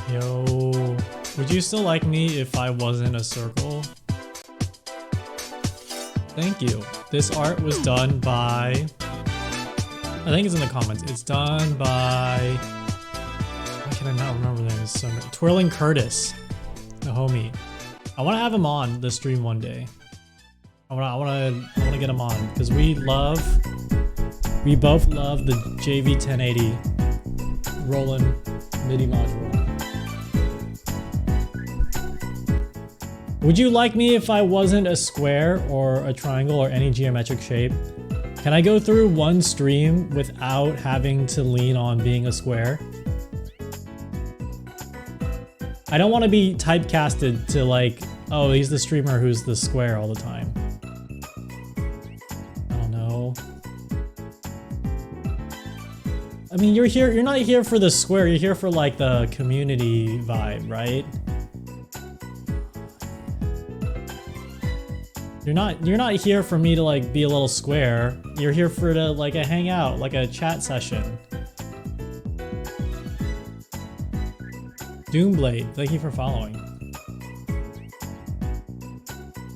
Yo, would you still like me if I wasn't a circle? Thank you. This art was done by... I think it's in the comments. It's done by... Why can I not remember the name? It's so Twirling Curtis, the homie. I want to have him on the stream one day. I want to get him on because we both love the JV1080 Roland MIDI module. Would you like me if I wasn't a square or a triangle or any geometric shape? Can I go through one stream without having to lean on being a square? I don't want to be typecasted to like, oh, he's the streamer who's the square all the time. I don't know. I mean, you're not here for the square, you're here for like the community vibe, right? You're not here for me to like be a little square. You're here for to like a hangout, like a chat session. Doomblade, thank you for following.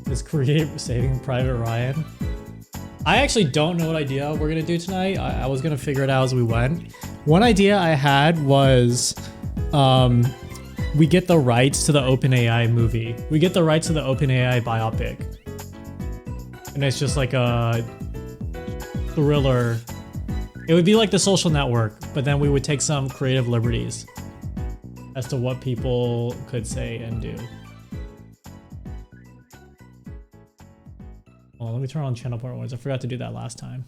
Is create Saving Private Ryan? I actually don't know what idea we're gonna do tonight. I was gonna figure it out as we went. One idea I had was, we get the rights to the OpenAI movie. We get the rights to the OpenAI biopic. And it's just like a thriller. It would be like The Social Network, but then we would take some creative liberties as to what people could say and do. Oh, let me turn on channel port ones. I forgot to do that last time.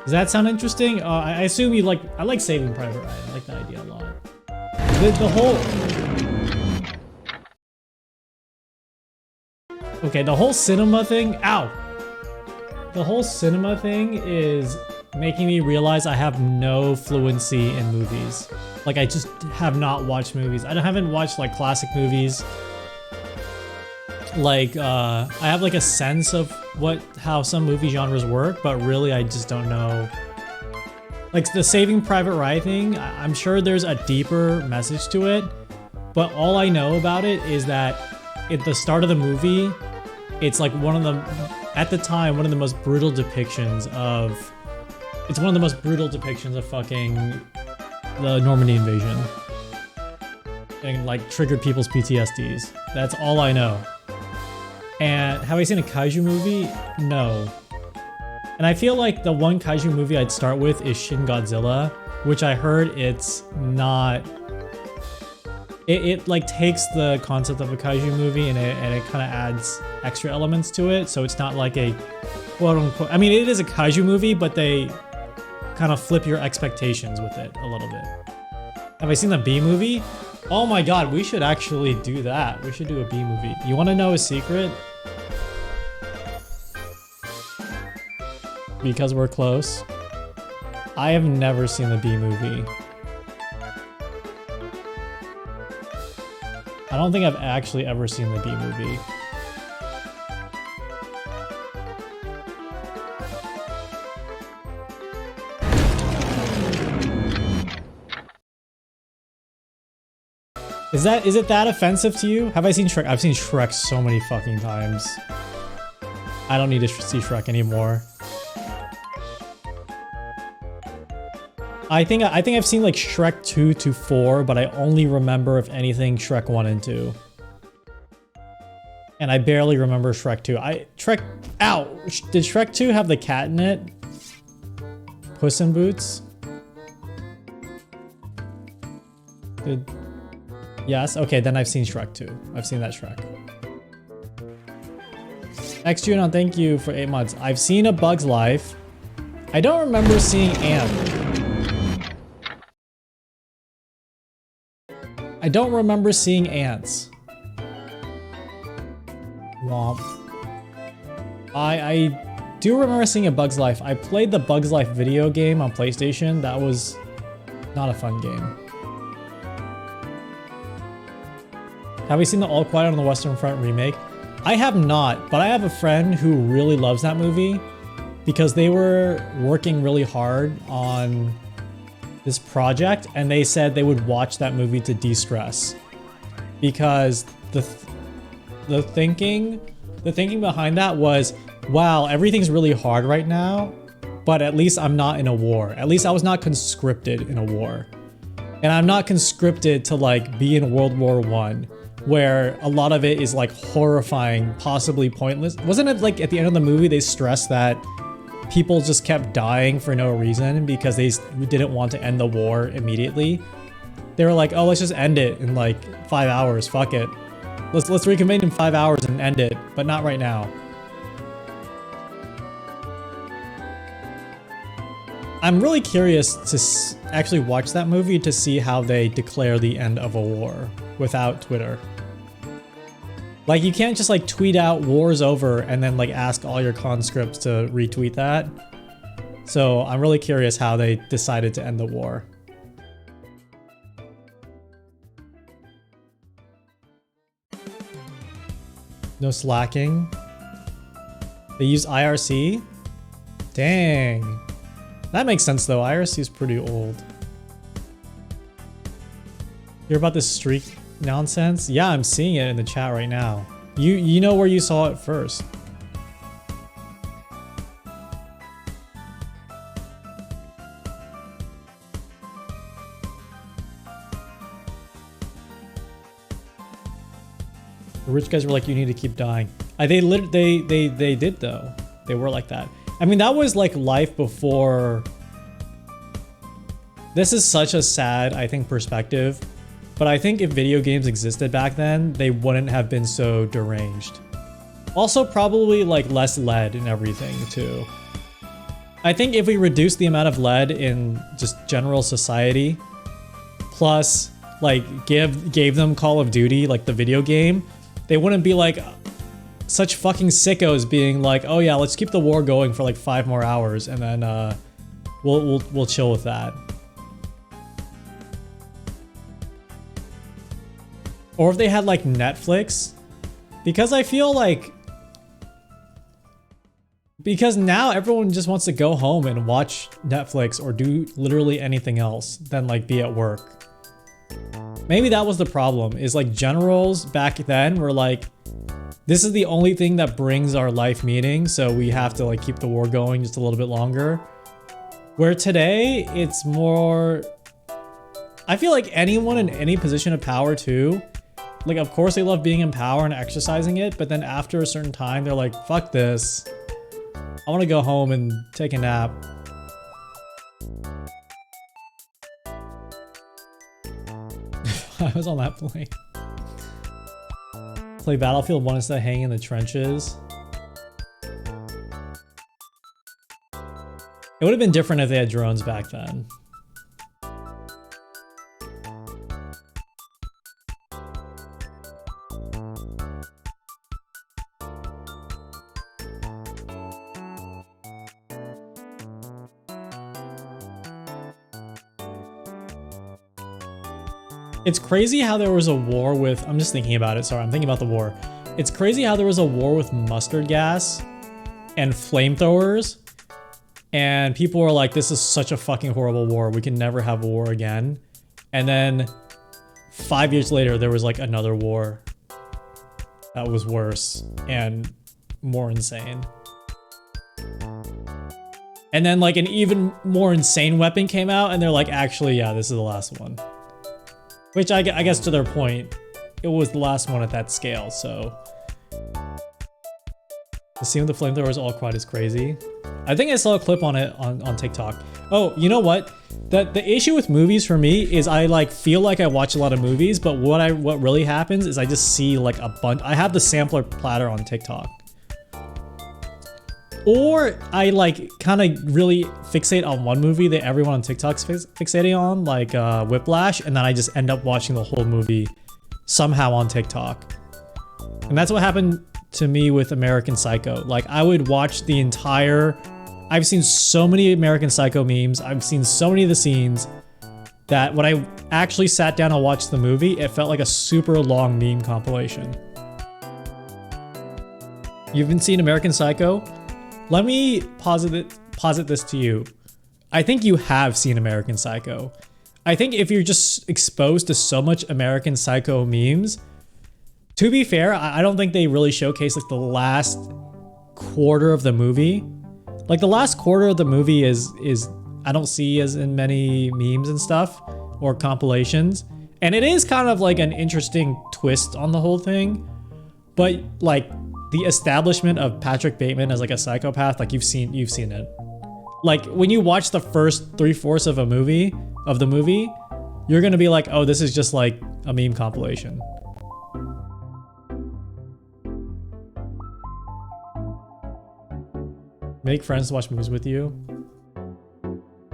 Does that sound interesting? I assume you like. I like Saving Private Ryan. I like that idea a lot. The whole. Okay, the whole cinema thing. Ow. The whole cinema thing is making me realize I have no fluency in movies. Like, I just have not watched movies. I haven't watched like classic movies. Like, I have like a sense of how some movie genres work, but really I just don't know. Like the Saving Private Ryan thing, I'm sure there's a deeper message to it, but all I know about it is that at the start of the movie, it's like at the time, one of the most brutal depictions of, fucking the Normandy invasion. And like triggered people's PTSDs. That's all I know. And have I seen a kaiju movie? No. And I feel like the one kaiju movie I'd start with is Shin Godzilla, which I heard it's not. It like takes the concept of a kaiju movie and it kind of adds extra elements to it. So it's not like a quote unquote. I mean, it is a kaiju movie, but they kind of flip your expectations with it a little bit. Have I seen the B movie? Oh my god, we should actually do that. We should do a B movie. You want to know a secret? Because we're close. I have never seen the B movie. I don't think I've actually ever seen the B movie. Is it that offensive to you? Have I seen Shrek? I've seen Shrek so many fucking times. I don't need to see Shrek anymore. I think I've seen like Shrek 2 to 4, but I only remember, if anything, Shrek 1 and 2. And I barely remember Shrek 2. Ow! Did Shrek 2 have the cat in it? Puss in Boots? Yes? Okay, then I've seen Shrek 2. I've seen that Shrek. Next Junon, thank you for 8 months. I've seen A Bug's Life. I don't remember seeing Ant. I don't remember seeing ants. Womp. I do remember seeing A Bug's Life. I played the Bug's Life video game on PlayStation. That was not a fun game. Have we seen the All Quiet on the Western Front remake? I have not, but I have a friend who really loves that movie because they were working really hard on this project and they said they would watch that movie to de-stress because the thinking behind that was, wow, everything's really hard right now, but at least I'm not in a war. At least I was not conscripted in a war. And I'm not conscripted to like be in World War I, where a lot of it is like horrifying, possibly pointless. Wasn't it like at the end of the movie they stressed that people just kept dying for no reason because they didn't want to end the war immediately? They were like, oh, let's just end it in like 5 hours, fuck it. Let's reconvene in 5 hours and end it, but not right now. I'm really curious to actually watch that movie to see how they declare the end of a war without Twitter. Like, you can't just like tweet out war's over and then like ask all your conscripts to retweet that. So I'm really curious how they decided to end the war. No slacking. They use IRC? Dang. That makes sense though. IRC is pretty old. Hear about this streak nonsense? Yeah, I'm seeing it in the chat right now. You know where you saw it first. The rich guys were like, you need to keep dying. They did though. They were like that. I mean, that was like life before. This is such a sad, I think, perspective. But I think if video games existed back then, they wouldn't have been so deranged. Also, probably like less lead and everything too. I think if we reduced the amount of lead in just general society, plus like gave them Call of Duty, like the video game, they wouldn't be like such fucking sickos being like, oh yeah, let's keep the war going for like 5 more hours and then we'll chill with that. Or if they had like Netflix, because I feel like, because now everyone just wants to go home and watch Netflix or do literally anything else than like be at work. Maybe that was the problem, is like generals back then were like, this is the only thing that brings our life meaning, so we have to like keep the war going just a little bit longer. Where today, it's more, I feel like anyone in any position of power too, like of course they love being in power and exercising it, but then after a certain time, they're like, fuck this. I want to go home and take a nap. I was on that plane. Play Battlefield 1 instead of hanging in the trenches. It would have been different if they had drones back then. It's crazy how there was a war with, I'm just thinking about it, sorry, I'm thinking about the war. It's crazy how there was a war with mustard gas and flamethrowers, and people were like, this is such a fucking horrible war, we can never have a war again. And then 5 years later, there was like another war that was worse and more insane. And then like an even more insane weapon came out, and they're like, actually, yeah, this is the last one. Which I guess to their point, it was the last one at that scale, so. The scene with the flamethrowers all quiet is crazy. I think I saw a clip on it on TikTok. Oh, you know what? The issue with movies for me is I like feel like I watch a lot of movies, but what really happens is I just see like a bunch. I have the sampler platter on TikTok. Or I like kind of really fixate on one movie that everyone on TikTok's fixating on, like Whiplash, and then I just end up watching the whole movie somehow on TikTok. And that's what happened to me with American Psycho. Like I would watch the entire, I've seen so many American Psycho memes, I've seen so many of the scenes that when I actually sat down and watched the movie, it felt like a super long meme compilation. You haven't seen American Psycho? Let me posit this to you. I think you have seen American Psycho. I think if you're just exposed to so much American Psycho memes, to be fair, I don't think they really showcase like the last quarter of the movie. Like the last quarter of the movie is I don't see as in many memes and stuff or compilations. And it is kind of like an interesting twist on the whole thing. But like the establishment of Patrick Bateman as like a psychopath, like you've seen it. Like when you watch the first 3/4 of the movie, you're gonna be like, oh, this is just like a meme compilation. Make friends to watch movies with you.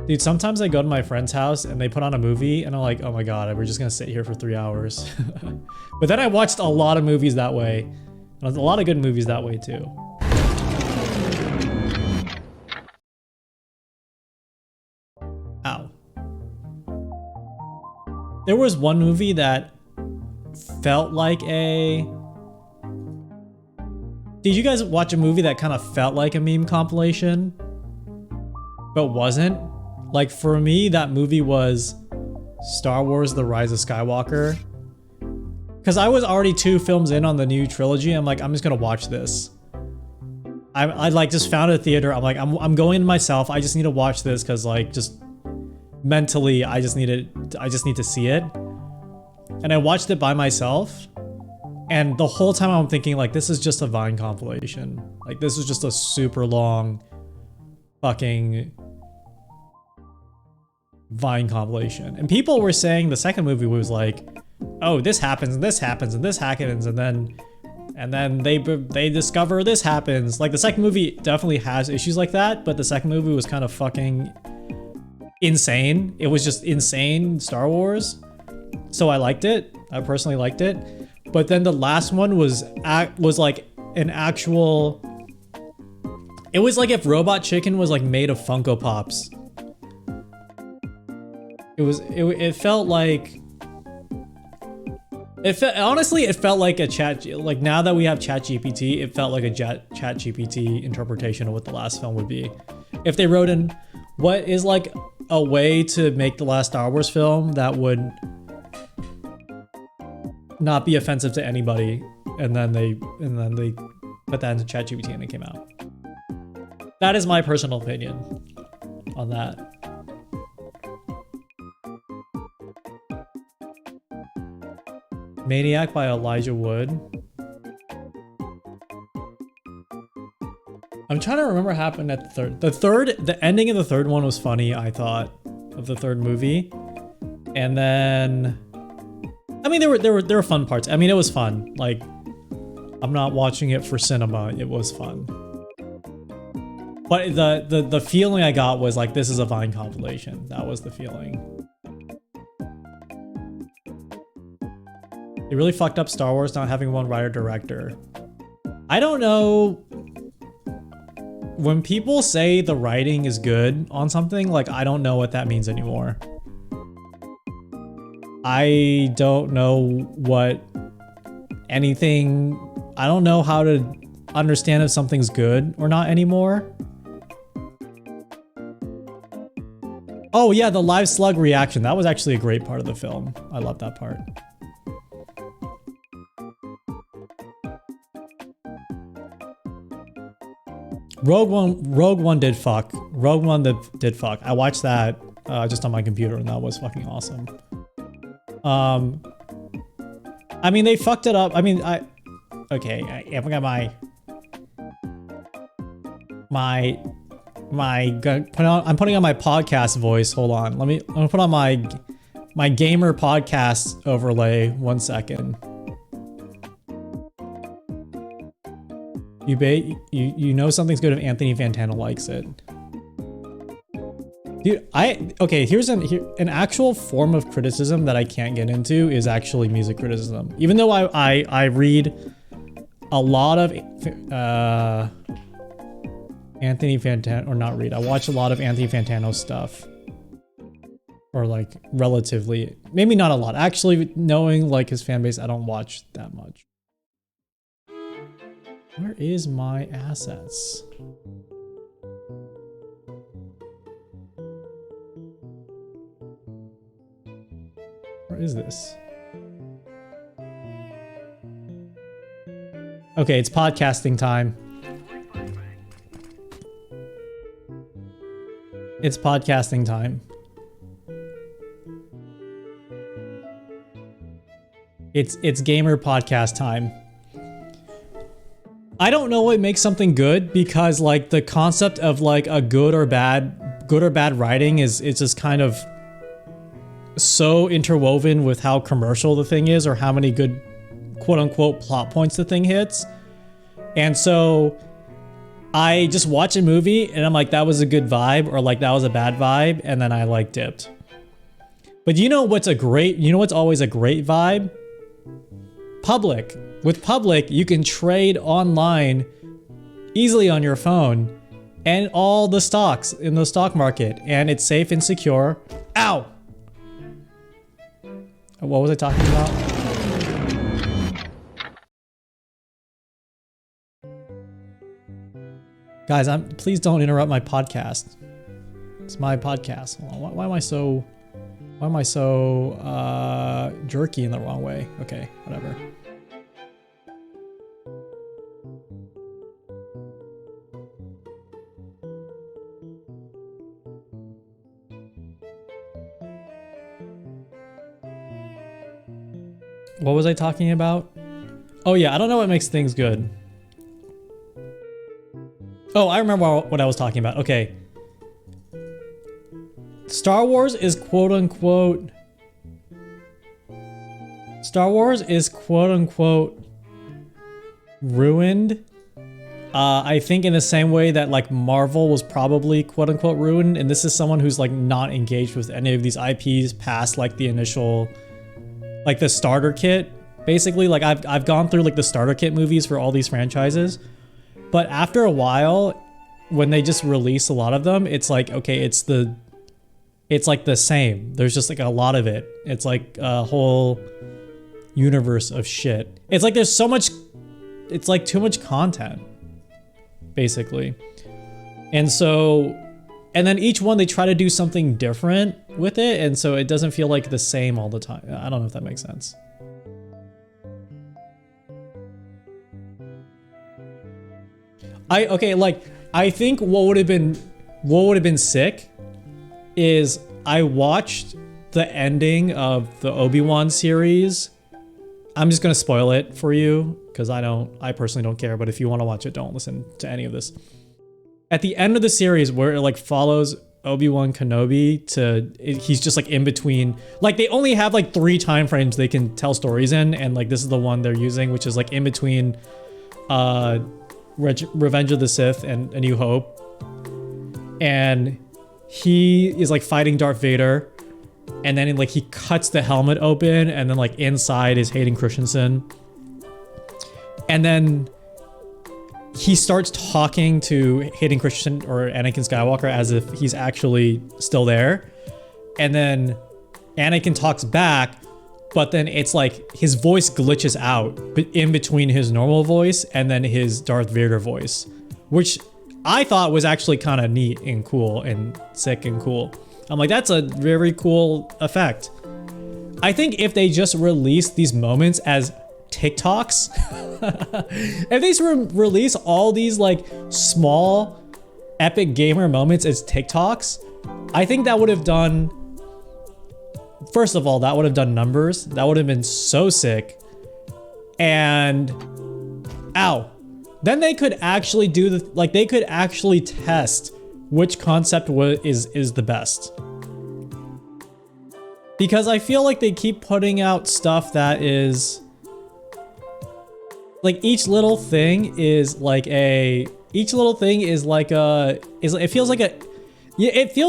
Dude, sometimes I go to my friend's house and they put on a movie and I'm like, oh my god, we're just gonna sit here for 3 hours. But then I watched a lot of movies that way. A lot of good movies that way too. Ow. There was one movie that felt like a... Did you guys watch a movie that kind of felt like a meme compilation, but wasn't? Like for me, that movie was Star Wars: The Rise of Skywalker. Because I was already 2 films in on the new trilogy. I'm like, I'm just gonna watch this. I like just found a theater. I'm like, I'm going myself. I just need to watch this because like just mentally, I just need to see it. And I watched it by myself. And the whole time I'm thinking like, this is just a Vine compilation. Like this is just a super long fucking Vine compilation. And people were saying the second movie was like, oh, this happens and this happens and this happens and then they discover this happens. Like the second movie definitely has issues like that, but the second movie was kind of fucking insane. It was just insane Star Wars. So I liked it. I personally liked it. But then the last one was like an actual... It was like if Robot Chicken was like made of Funko Pops. It felt like... Honestly, it felt like a chat... Like now that we have ChatGPT, it felt like a ChatGPT interpretation of what the last film would be. If they wrote in what is like a way to make the last Star Wars film that would not be offensive to anybody, and then they put that into ChatGPT and it came out. That is my personal opinion on that. Maniac by Elijah Wood. I'm trying to remember what happened at the third. The ending of the third one was funny, I thought, of the third movie. And then, I mean, there were fun parts. I mean, it was fun. Like, I'm not watching it for cinema. It was fun. But the feeling I got was like, this is a Vine compilation. That was the feeling. They really fucked up Star Wars not having one writer-director. I don't know. When people say the writing is good on something, like, I don't know what that means anymore. I don't know what anything... I don't know how to understand if something's good or not anymore. Oh yeah, the live slug reaction. That was actually a great part of the film. I love that part. Rogue One did fuck. Rogue One did fuck. I watched that just on my computer and that was fucking awesome. I mean, they fucked it up. I mean, okay, I'm putting on my podcast voice. Hold on. I'm gonna put on my gamer podcast overlay. 1 second. You know something's good if Anthony Fantano likes it. Dude, okay, here's an actual form of criticism that I can't get into is actually music criticism. Even though I read a lot of Anthony Fantano, or not read, I watch a lot of Anthony Fantano stuff. Or like relatively, maybe not a lot. Actually, knowing like his fan base, I don't watch that much. Where is my assets? Where is this? Okay, it's podcasting time. It's podcasting time. It's gamer podcast time. I don't know what makes something good because like the concept of like a good or bad writing is just kind of so interwoven with how commercial the thing is or how many good quote unquote plot points the thing hits. And so I just watch a movie and I'm like, that was a good vibe, or like that was a bad vibe, and then I like dipped. But you know what's always a great vibe? Public. With Public, you can trade online easily on your phone and all the stocks in the stock market, and it's safe and secure. Ow! What was I talking about? Guys, please don't interrupt my podcast. It's my podcast. Why am I so jerky in the wrong way? Okay, whatever. What was I talking about? Oh yeah, I don't know what makes things good. Oh, I remember what I was talking about. Okay. Star Wars is quote unquote ruined. I think in the same way that like Marvel was probably quote unquote ruined, and this is someone who's like not engaged with any of these IPs past like the initial, like the starter kit. Basically, like I've gone through like the starter kit movies for all these franchises. But after a while, when they just release a lot of them, it's like, okay, it's like the same. There's just like a lot of it. It's like a whole universe of shit. It's like there's so much, it's like too much content, basically. And so, and then each one they try to do something different with it, and so it doesn't feel like the same all the time. I don't know if that makes sense. I think what would have been sick is I watched the ending of the Obi-Wan series. I'm just gonna spoil it for you because I personally don't care, but if you want to watch it, don't listen to any of this. At the end of the series where it like follows Obi-Wan Kenobi he's just like in between, like they only have like 3 time frames they can tell stories in, and like this is the one they're using, which is like in between Revenge of the Sith and A New Hope. And he is like fighting Darth Vader, and then like he cuts the helmet open, and then like inside is Hayden Christensen. And then he starts talking to Hayden Christensen or Anakin Skywalker as if he's actually still there. And then Anakin talks back, but then it's like his voice glitches out in between his normal voice and then his Darth Vader voice, which I thought was actually kind of neat and cool and sick and cool. I'm like, that's a very cool effect. I think if they just released these moments as TikToks, if they release all these like small epic gamer moments as TikToks, I think that would have done, first of all, that would have done numbers. That would have been so sick. And ow. Then they could actually do they could actually test which concept is the best. Because I feel like they keep putting out stuff that is like it feels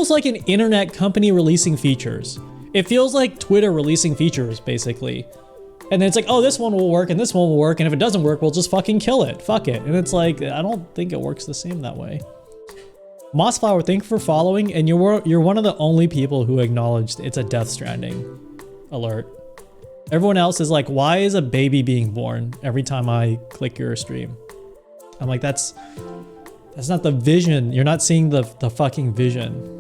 like an internet company releasing features. It feels like Twitter releasing features, basically. And then it's like, oh, this one will work and this one will work, and if it doesn't work, we'll just fucking kill it. Fuck it. And it's like, I don't think it works the same that way. Mossflower, thank you for following, and you're one of the only people who acknowledged it's a Death Stranding alert. Everyone else is like, why is a baby being born every time I click your stream? I'm like, that's not the vision. You're not seeing the fucking vision.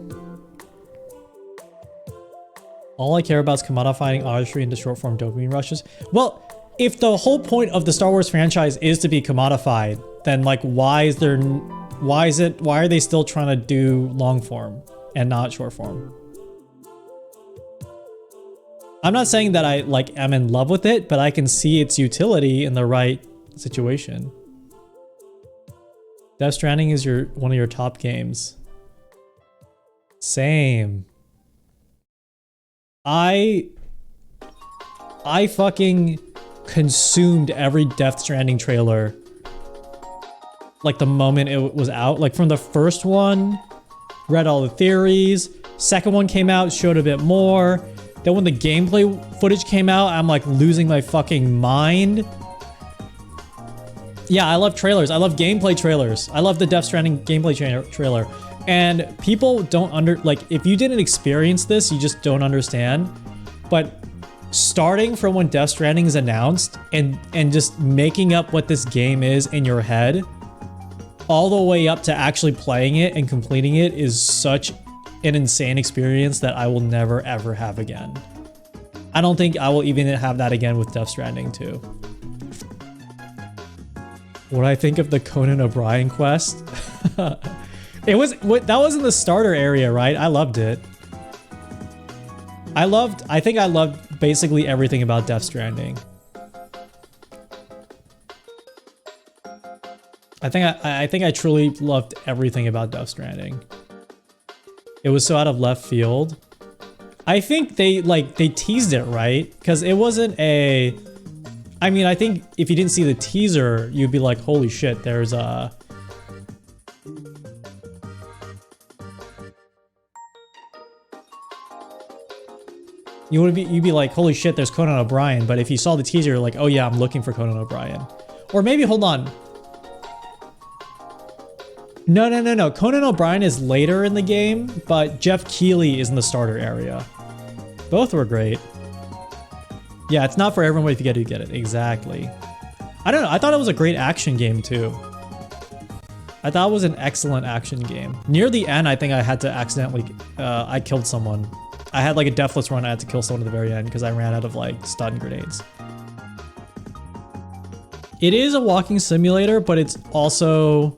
All I care about is commodifying artistry into short form dopamine rushes. Well, if the whole point of the Star Wars franchise is to be commodified, then like why are they still trying to do long form and not short form? I'm not saying that I like am in love with it, but I can see its utility in the right situation. Death Stranding is one of your top games. Same. I fucking consumed every Death Stranding trailer like the moment it was out. Like from the first one, read all the theories. Second one came out, showed a bit more. Then when the gameplay footage came out, I'm like losing my fucking mind. Yeah, I love trailers. I love gameplay trailers. I love the Death Stranding gameplay trailer. And people don't like, if you didn't experience this, you just don't understand. But starting from when Death Stranding is announced and just making up what this game is in your head, all the way up to actually playing it and completing it is such an insane experience that I will never ever have again. I don't think I will even have that again with Death Stranding 2. What I think of the Conan O'Brien quest? That was in the starter area, right? I loved it. I think I loved basically everything about Death Stranding. I think I truly loved everything about Death Stranding. It was so out of left field. I think they teased it, right? Because it wasn't a... I mean, I think if you didn't see the teaser, you'd be like, holy shit, there's a... You'd be like, holy shit, there's Conan O'Brien. But if you saw the teaser, you're like, oh yeah, I'm looking for Conan O'Brien. Or maybe, hold on. No. Conan O'Brien is later in the game, but Jeff Keighley is in the starter area. Both were great. Yeah, it's not for everyone, but if you get it, you get it. Exactly. I don't know. I thought it was a great action game, too. I thought it was an excellent action game. Near the end, I think I had to accidentally... I killed someone. I had like a deathless run. I had to kill someone at the very end because I ran out of like stun grenades. It is a walking simulator, but it's also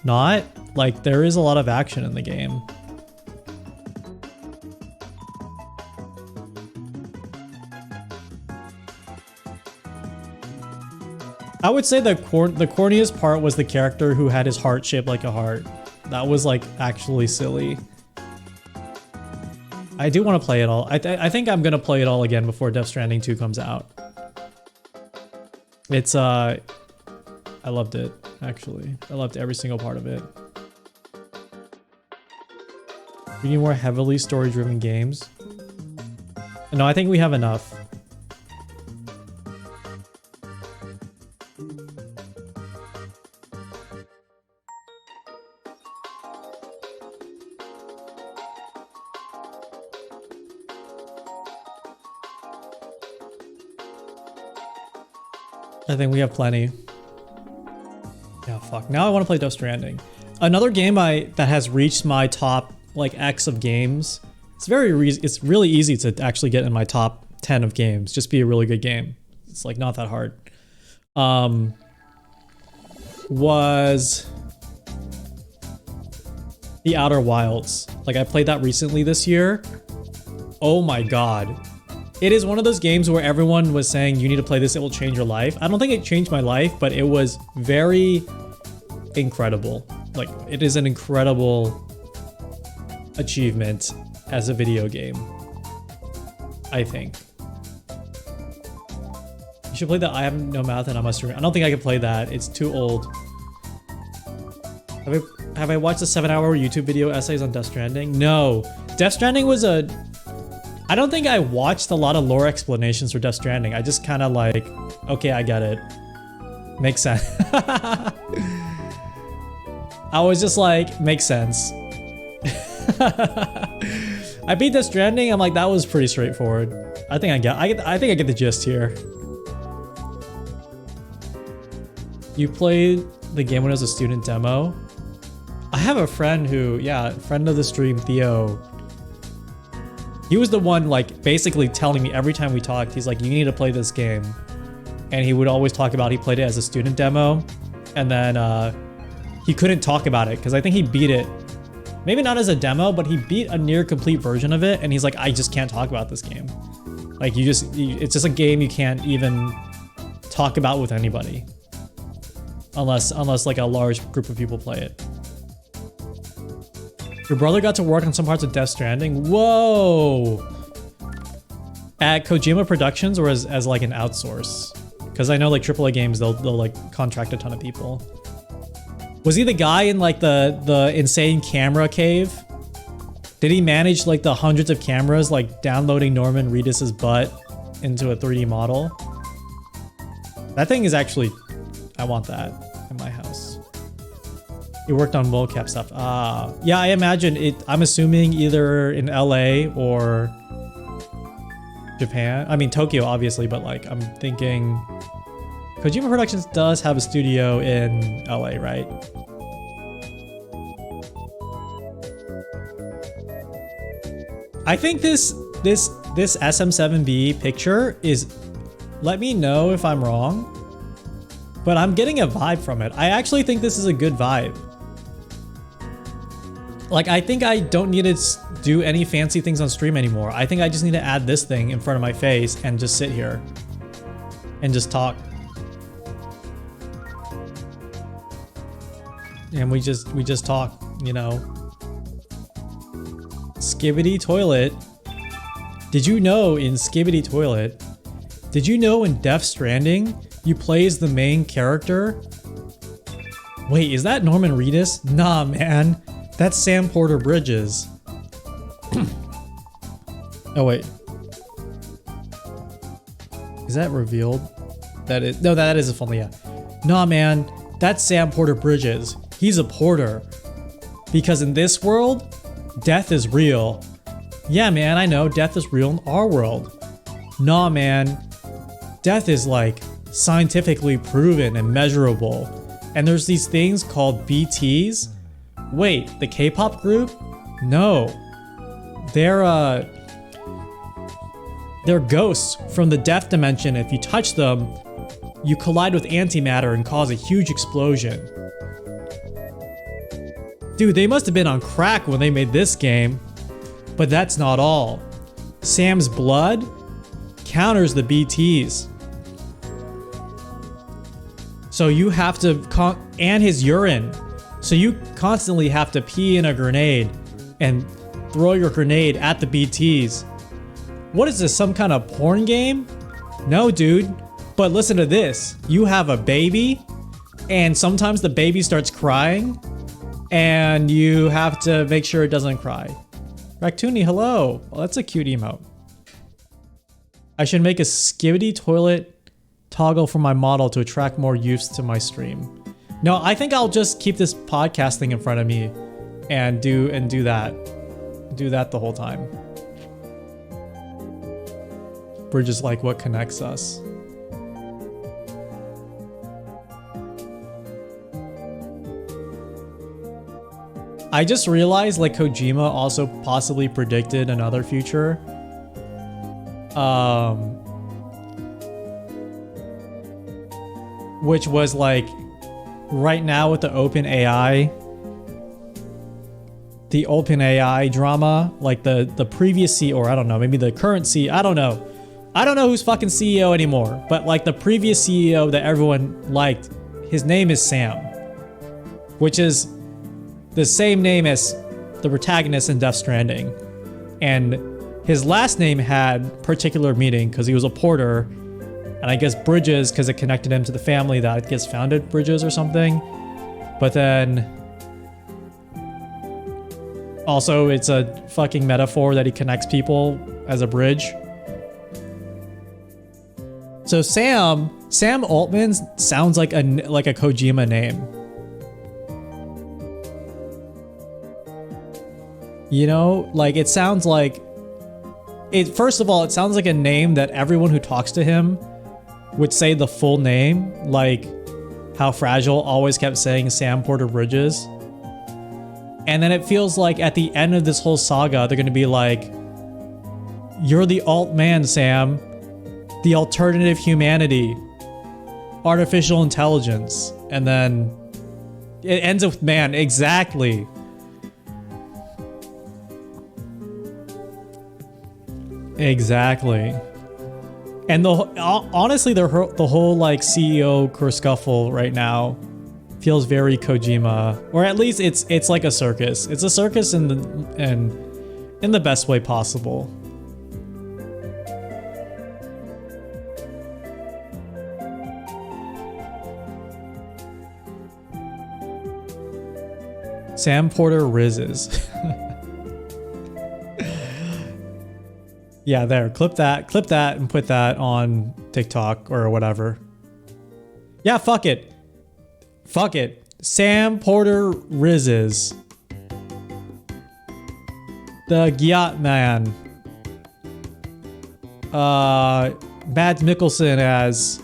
not. Like, there is a lot of action in the game. I would say the corniest part was the character who had his heart shaped like a heart. That was like actually silly. I do want to play it all. I think I'm gonna play it all again before Death Stranding 2 comes out. It's I loved it, actually. I loved every single part of it. We need more heavily story-driven games. No, I think we have enough. I think we have plenty. Yeah, fuck. Now I want to play Death Stranding. Another game that has reached my top like X of games. It's really easy to actually get in my top 10 of games. Just be a really good game. It's like not that hard. Was The Outer Wilds. Like, I played that recently this year. Oh my god. It is one of those games where everyone was saying, you need to play this, it will change your life. I don't think it changed my life, but it was very incredible. Like, it is an incredible achievement as a video game, I think. You should play the I Have No Mouth and I Must Drink. I don't think I can play that. It's too old. Have I watched the 7-hour YouTube video essays on Death Stranding? No. Death Stranding was I don't think I watched a lot of lore explanations for Death Stranding. I just kind of like, okay, I get it. Makes sense. I was just like, makes sense. I beat Death Stranding. I'm like, that was pretty straightforward. I think I get the gist here. You played the game when it was a student demo. I have a friend who, yeah, friend of the stream, Theo. He was the one like basically telling me every time we talked, he's like, you need to play this game. And he would always talk about he played it as a student demo. And then he couldn't talk about it because I think he beat it. Maybe not as a demo, but he beat a near complete version of it. And he's like, I just can't talk about this game. Like it's just a game you can't even talk about with anybody. Unless like a large group of people play it. Your brother got to work on some parts of Death Stranding? Whoa! At Kojima Productions or as like an outsource? Because I know like AAA games, they'll like contract a ton of people. Was he the guy in like the insane camera cave? Did he manage like the hundreds of cameras, like downloading Norman Reedus's butt into a 3D model? That thing is actually, I want that in my house. He worked on mocap stuff. Yeah, I imagine it. I'm assuming either in LA or Japan. I mean, Tokyo, obviously, but like I'm thinking Kojima Productions does have a studio in LA, right? I think this SM7B picture is, let me know if I'm wrong, but I'm getting a vibe from it. I actually think this is a good vibe. Like, I think I don't need to do any fancy things on stream anymore. I think I just need to add this thing in front of my face and just sit here and just talk. And we just talk, you know. Skibidi Toilet. Did you know in Skibidi Toilet, did you know in Death Stranding, you play as the main character? Wait, is that Norman Reedus? Nah, man. That's Sam Porter Bridges. Oh, wait. Is that revealed? That is, no, that is a funny, yeah. Nah, man. That's Sam Porter Bridges. He's a porter. Because in this world, death is real. Yeah, man, I know death is real in our world. Nah, man. Death is like scientifically proven and measurable. And there's these things called BTs. Wait, the K-pop group? No. They're ghosts from the death dimension. If you touch them, you collide with antimatter and cause a huge explosion. Dude, they must have been on crack when they made this game. But that's not all. Sam's blood counters the BTs. So you have to, and his urine. So you constantly have to pee in a grenade and throw your grenade at the BTs. What is this, some kind of porn game? No, dude. But listen to this. You have a baby, and sometimes the baby starts crying, and you have to make sure it doesn't cry. Ractoony, hello. Well, that's a cute emote. I should make a Skibidi Toilet toggle for my model to attract more youths to my stream. No, I think I'll just keep this podcast thing in front of me and do that. Do that the whole time. We're just like what connects us. I just realized like Kojima also possibly predicted another future. Which was like right now with the OpenAI drama, like the previous CEO, or I don't know, maybe the current CEO, I don't know. I don't know who's fucking CEO anymore, but like the previous CEO that everyone liked, his name is Sam, which is the same name as the protagonist in Death Stranding. And his last name had particular meaning because he was a porter, and I guess Bridges because it connected him to the family that I guess founded Bridges or something. But then also it's a fucking metaphor that he connects people as a bridge. So Sam Altman sounds like a Kojima name. You know, like it sounds like it. First of all, it sounds like a name that everyone who talks to him would say the full name, like how Fragile always kept saying Sam Porter Bridges. And then it feels like at the end of this whole saga, they're going to be like, "You're the alt man, Sam. The alternative humanity, artificial intelligence," and then it ends with man. Exactly. Exactly. And honestly, the whole like CEO kerfuffle right now feels very Kojima, or at least it's like a circus. It's a circus in the best way possible. Sam Porter Rizzes. Yeah, there. Clip that, and put that on TikTok or whatever. Yeah, fuck it. Fuck it. Sam Porter Rizzes. The Gyat Man. Mads Mikkelsen as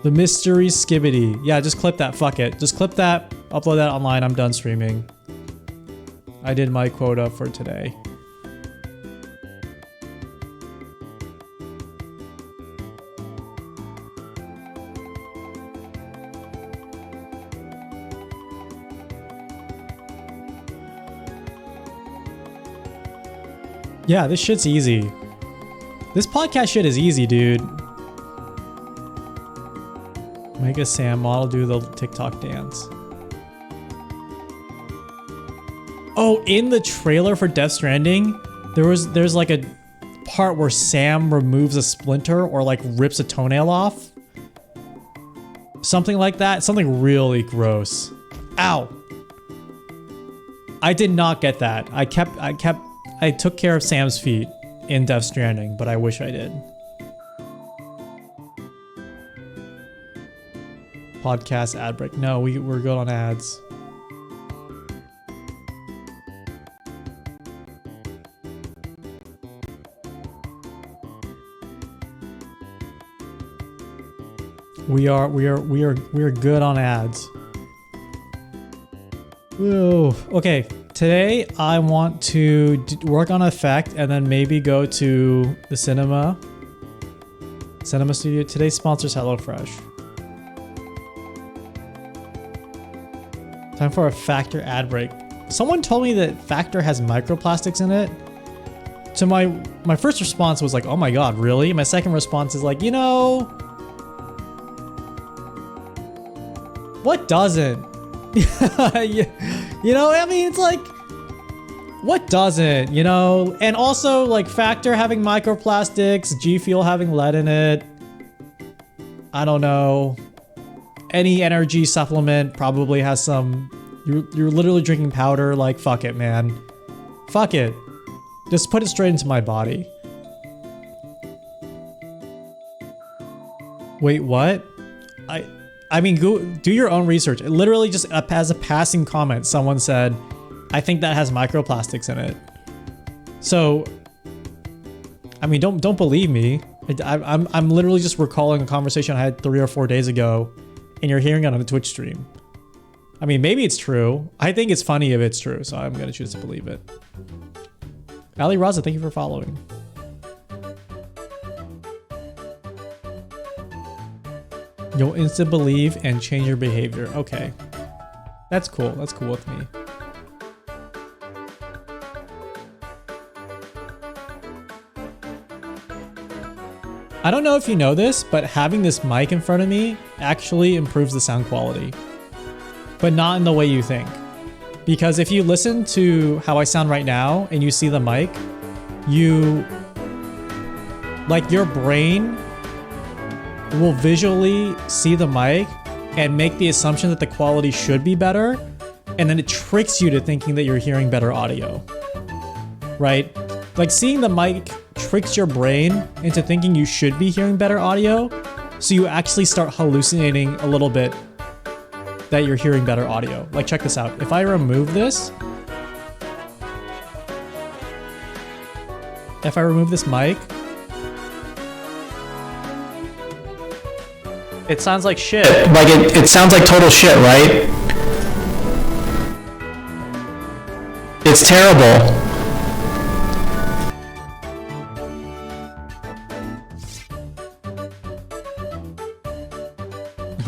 the Mystery Skibbity. Yeah, just clip that. Fuck it. Just clip that. Upload that online. I'm done streaming. I did my quota for today. Yeah, this shit's easy. This podcast shit is easy, dude. Make a Sam model do the TikTok dance. Oh, in the trailer for Death Stranding, there's like a part where Sam removes a splinter or like rips a toenail off. Something like that. Something really gross. Ow. I did not get that. I took care of Sam's feet in Death Stranding, but I wish I did. Podcast ad break. No, we're good on ads. We are good on ads. Whoa. Okay. Today I want to work on effect and then maybe go to the cinema studio. Today's sponsors HelloFresh. Time for a Factor ad break. Someone told me that Factor has microplastics in it. So my first response was like, oh my god, really? My second response is like, you know, what doesn't? You know, I mean, it's like, what doesn't, you know? And also, like, Factor having microplastics, G Fuel having lead in it. I don't know. Any energy supplement probably has some. You're literally drinking powder. Like, fuck it, man. Fuck it. Just put it straight into my body. Wait, what? I mean, go do your own research. It literally just as a passing comment, someone said, I think that has microplastics in it. So, I mean, don't believe me. I'm literally just recalling a conversation I had 3 or 4 days ago, and you're hearing it on a Twitch stream. I mean, maybe it's true. I think it's funny if it's true, so I'm gonna choose to believe it. Ali Raza, thank you for following. You'll instant believe and change your behavior. Okay. That's cool. That's cool with me. I don't know if you know this, but having this mic in front of me actually improves the sound quality. But not in the way you think. Because if you listen to how I sound right now and you see the mic, your brain will visually see the mic and make the assumption that the quality should be better, and then it tricks you to thinking that you're hearing better audio, right? Like, seeing the mic tricks your brain into thinking you should be hearing better audio, so you actually start hallucinating a little bit that you're hearing better audio. Like, check this out. If I remove this, mic, it sounds like shit. Like, it sounds like total shit, right? It's terrible.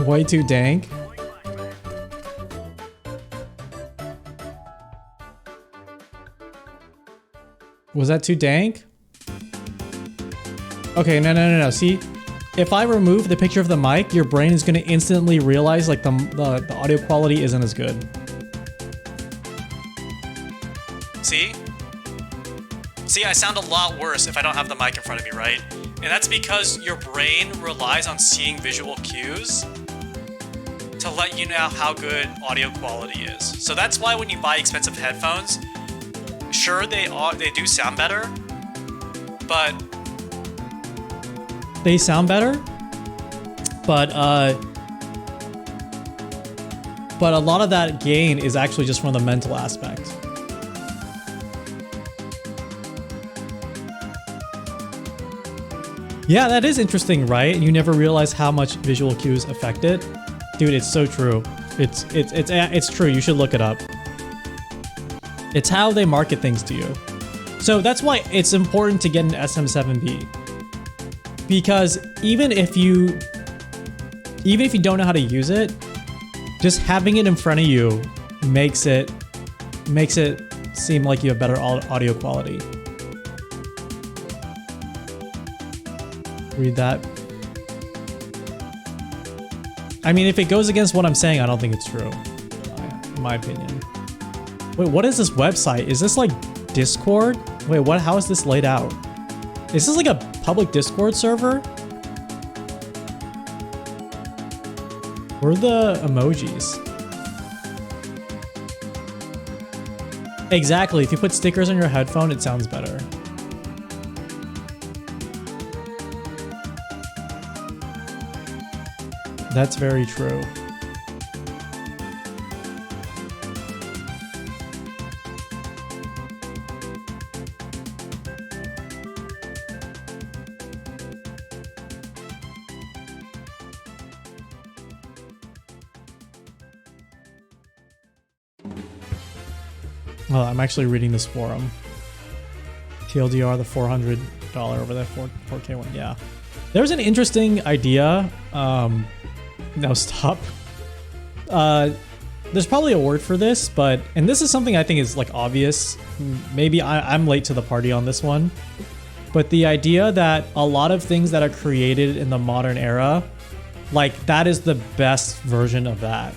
Way too dank. Was that too dank? Okay, no. See, if I remove the picture of the mic, your brain is going to instantly realize like the audio quality isn't as good. See? See, I sound a lot worse if I don't have the mic in front of me, right? And that's because your brain relies on seeing visual cues to let you know how good audio quality is. So that's why when you buy expensive headphones, sure they do sound better, but they sound better, but a lot of that gain is actually just from the mental aspect. Yeah, that is interesting, right? You never realize how much visual cues affect it. Dude, it's so true. It's true. You should look it up. It's how they market things to you. So that's why it's important to get an SM7B. Because even if you don't know how to use it, just having it in front of you makes it seem like you have better audio quality. Read that. I mean, if it goes against what I'm saying, I don't think it's true, in my opinion. Wait, what is this website? Is this like Discord? Wait, what? How is this laid out? Is this like a public Discord server? Where are the emojis? Exactly. If you put stickers on your headphone, it sounds better. That's very true. Well, I'm actually reading this forum. TLDR, the $400 over that 4K one. Yeah. There's an interesting idea. No, stop. There's probably a word for this, and this is something I think is like obvious. Maybe I'm late to the party on this one. But the idea that a lot of things that are created in the modern era, like that is the best version of that.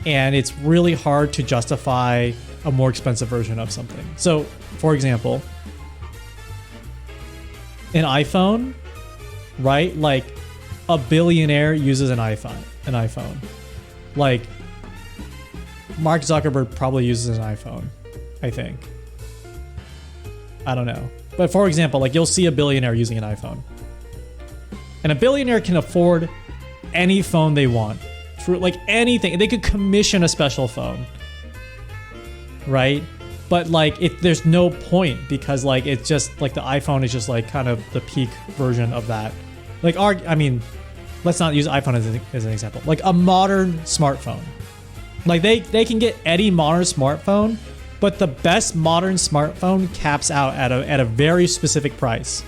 And it's really hard to justify a more expensive version of something. So, for example, an iPhone, right? Like a billionaire uses an iPhone. Like Mark Zuckerberg probably uses an iPhone, I think. I don't know. But for example, like you'll see a billionaire using an iPhone. And a billionaire can afford any phone they want. Like anything. They could commission a special phone. Right? But like there's no point because like it's just like the iPhone is just like kind of the peak version of that. Like let's not use iPhone as an example. Like a modern smartphone. Like they can get any modern smartphone, but the best modern smartphone caps out at a very specific price.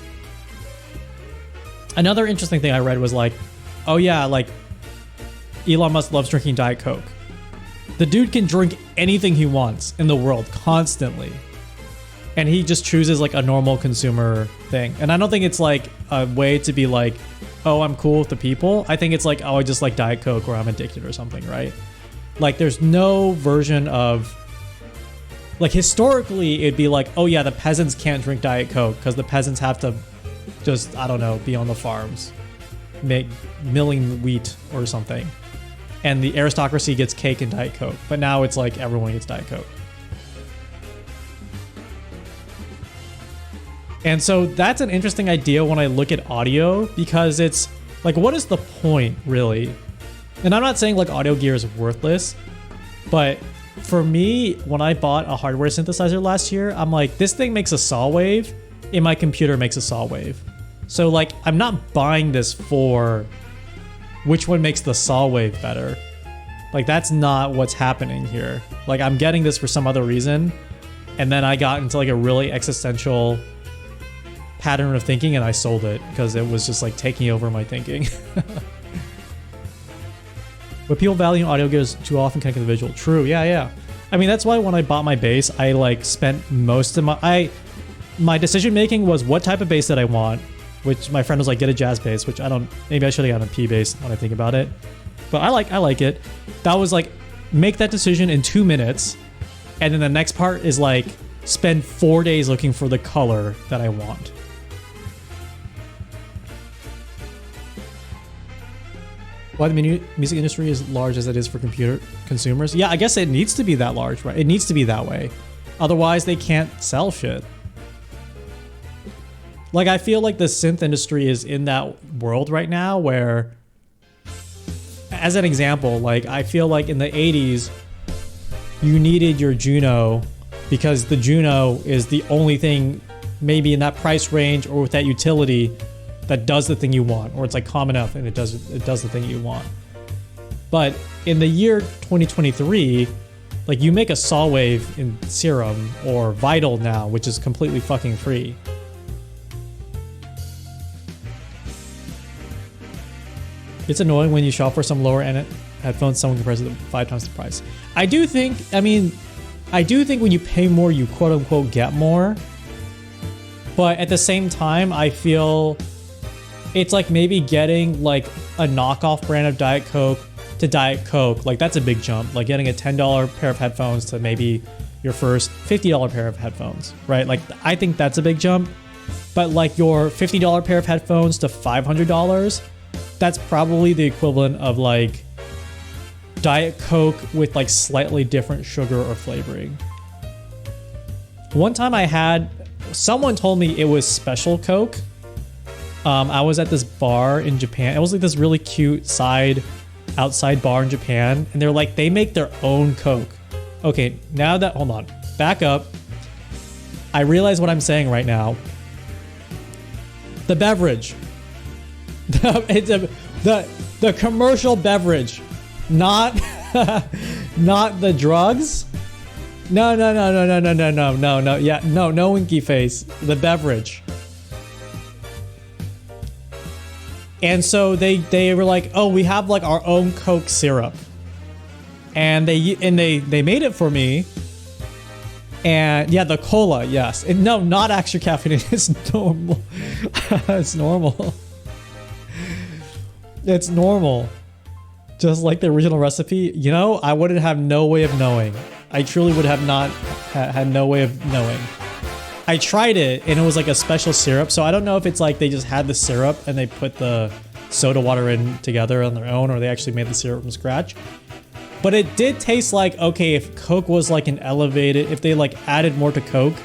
Another interesting thing I read was like, oh yeah, like Elon Musk loves drinking Diet Coke. The dude can drink anything he wants in the world constantly. And he just chooses like a normal consumer thing. And I don't think it's like a way to be like, oh, I'm cool with the people. I think it's like, oh, I just like Diet Coke or I'm addicted or something, right? Like there's no version of, like historically it'd be like, oh yeah, the peasants can't drink Diet Coke because the peasants have to just, I don't know, be on the farms, milling wheat or something. And the aristocracy gets cake and Diet Coke. But now it's like everyone gets Diet Coke. And so that's an interesting idea when I look at audio because it's like, what is the point really? And I'm not saying like audio gear is worthless, but for me, when I bought a hardware synthesizer last year, I'm like, this thing makes a saw wave and my computer makes a saw wave. So like, I'm not buying this for which one makes the saw wave better. Like that's not what's happening here. Like I'm getting this for some other reason. And then I got into like a really existential pattern of thinking and I sold it because it was just like taking over my thinking. But people value audio gears too often connected to the visual. True, yeah. I mean, that's why when I bought my bass, I like spent most of my decision making was what type of bass that I want, which my friend was like, get a jazz bass, which maybe I should have gotten a P bass when I think about it. But I like it. That was like, make that decision in 2 minutes. And then the next part is like, spend 4 days looking for the color that I want. Why the music industry is large as it is for computer consumers? Yeah, I guess it needs to be that large, right? It needs to be that way. Otherwise, they can't sell shit. Like, I feel like the synth industry is in that world right now where, as an example, like, I feel like in the 80s, you needed your Juno because the Juno is the only thing maybe in that price range or with that utility that does the thing you want, or it's like common enough and it does the thing you want. But in the year 2023, like, you make a saw wave in Serum or Vital now, which is completely fucking free. It's annoying when you shop for some lower end headphones, someone compares it to 5 times the price. I do think when you pay more, you quote unquote get more. But at the same time, I feel it's like maybe getting like a knockoff brand of Diet Coke to Diet Coke. Like, that's a big jump. Like getting a $10 pair of headphones to maybe your first $50 pair of headphones, right? Like, I think that's a big jump. But like your $50 pair of headphones to $500, that's probably the equivalent of like Diet Coke with like slightly different sugar or flavoring. One time someone told me it was Special Coke. I was at this bar in Japan. It was like this really cute outside bar in Japan. And they're like, they make their own Coke. Okay, hold on, back up. I realize what I'm saying right now. The beverage. The commercial beverage, not the drugs. No. Yeah, no winky face. The beverage. And so they were like, oh, we have like our own Coke syrup, and they made it for me. And yeah, the cola, yes. And no, not extra caffeinated. It's normal. It's normal. It's normal. Just like the original recipe. You know, I wouldn't have no way of knowing. I truly would have not had no way of knowing. I tried it and it was like a special syrup. So I don't know if it's like they just had the syrup and they put the soda water in together on their own, or they actually made the syrup from scratch. But it did taste like, okay, if Coke was like if they like added more to Coke,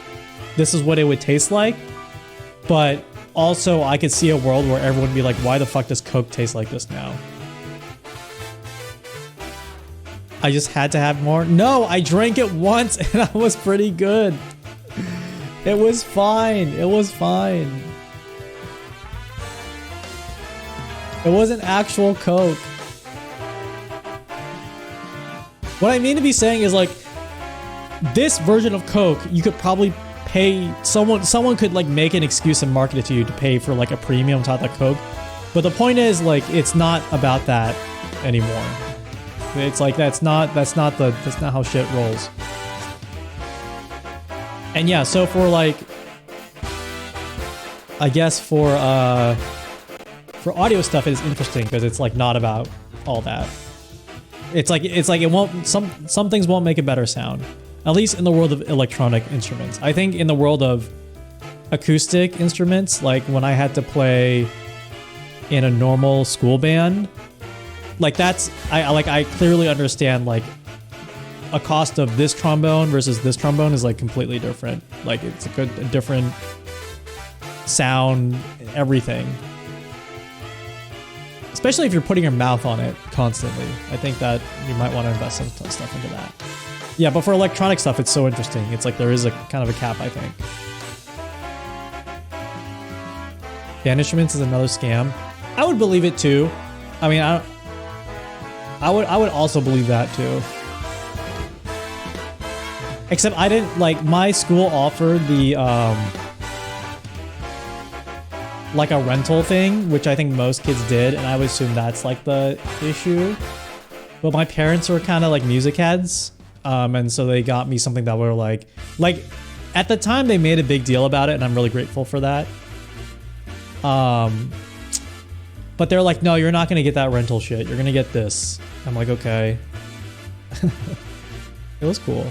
this is what it would taste like. But also I could see a world where everyone would be like, why the fuck does Coke taste like this now? I just had to have more. No, I drank it once and I was pretty good. It was fine. It was fine. It wasn't actual Coke. What I mean to be saying is, like, this version of Coke, you could probably pay someone could like make an excuse and market it to you to pay for like a premium top of Coke. But the point is, like, it's not about that anymore. It's like that's not how shit rolls. And yeah, so for like, I guess for audio stuff, it is interesting because it's like not about all that. It's like it won't, some things won't make a better sound, at least in the world of electronic instruments. I think in the world of acoustic instruments, like when I had to play in a normal school band, like that's, I clearly understand like a cost of this trombone versus this trombone is like completely different. Like it's a different sound, everything. Especially if you're putting your mouth on it constantly. I think that you might want to invest some stuff into that. Yeah, but for electronic stuff, it's so interesting. It's like there is a kind of a cap, I think. Band instruments is another scam. I would believe it too. I mean, I would also believe that too. Except I didn't, like, my school offered the like a rental thing, which I think most kids did, and I would assume that's like the issue. But my parents were kind of like music heads, and so they got me something that were like at the time they made a big deal about it, and I'm really grateful for that. But they're like, no, you're not gonna get that rental shit. You're gonna get this. I'm like, okay. It was cool.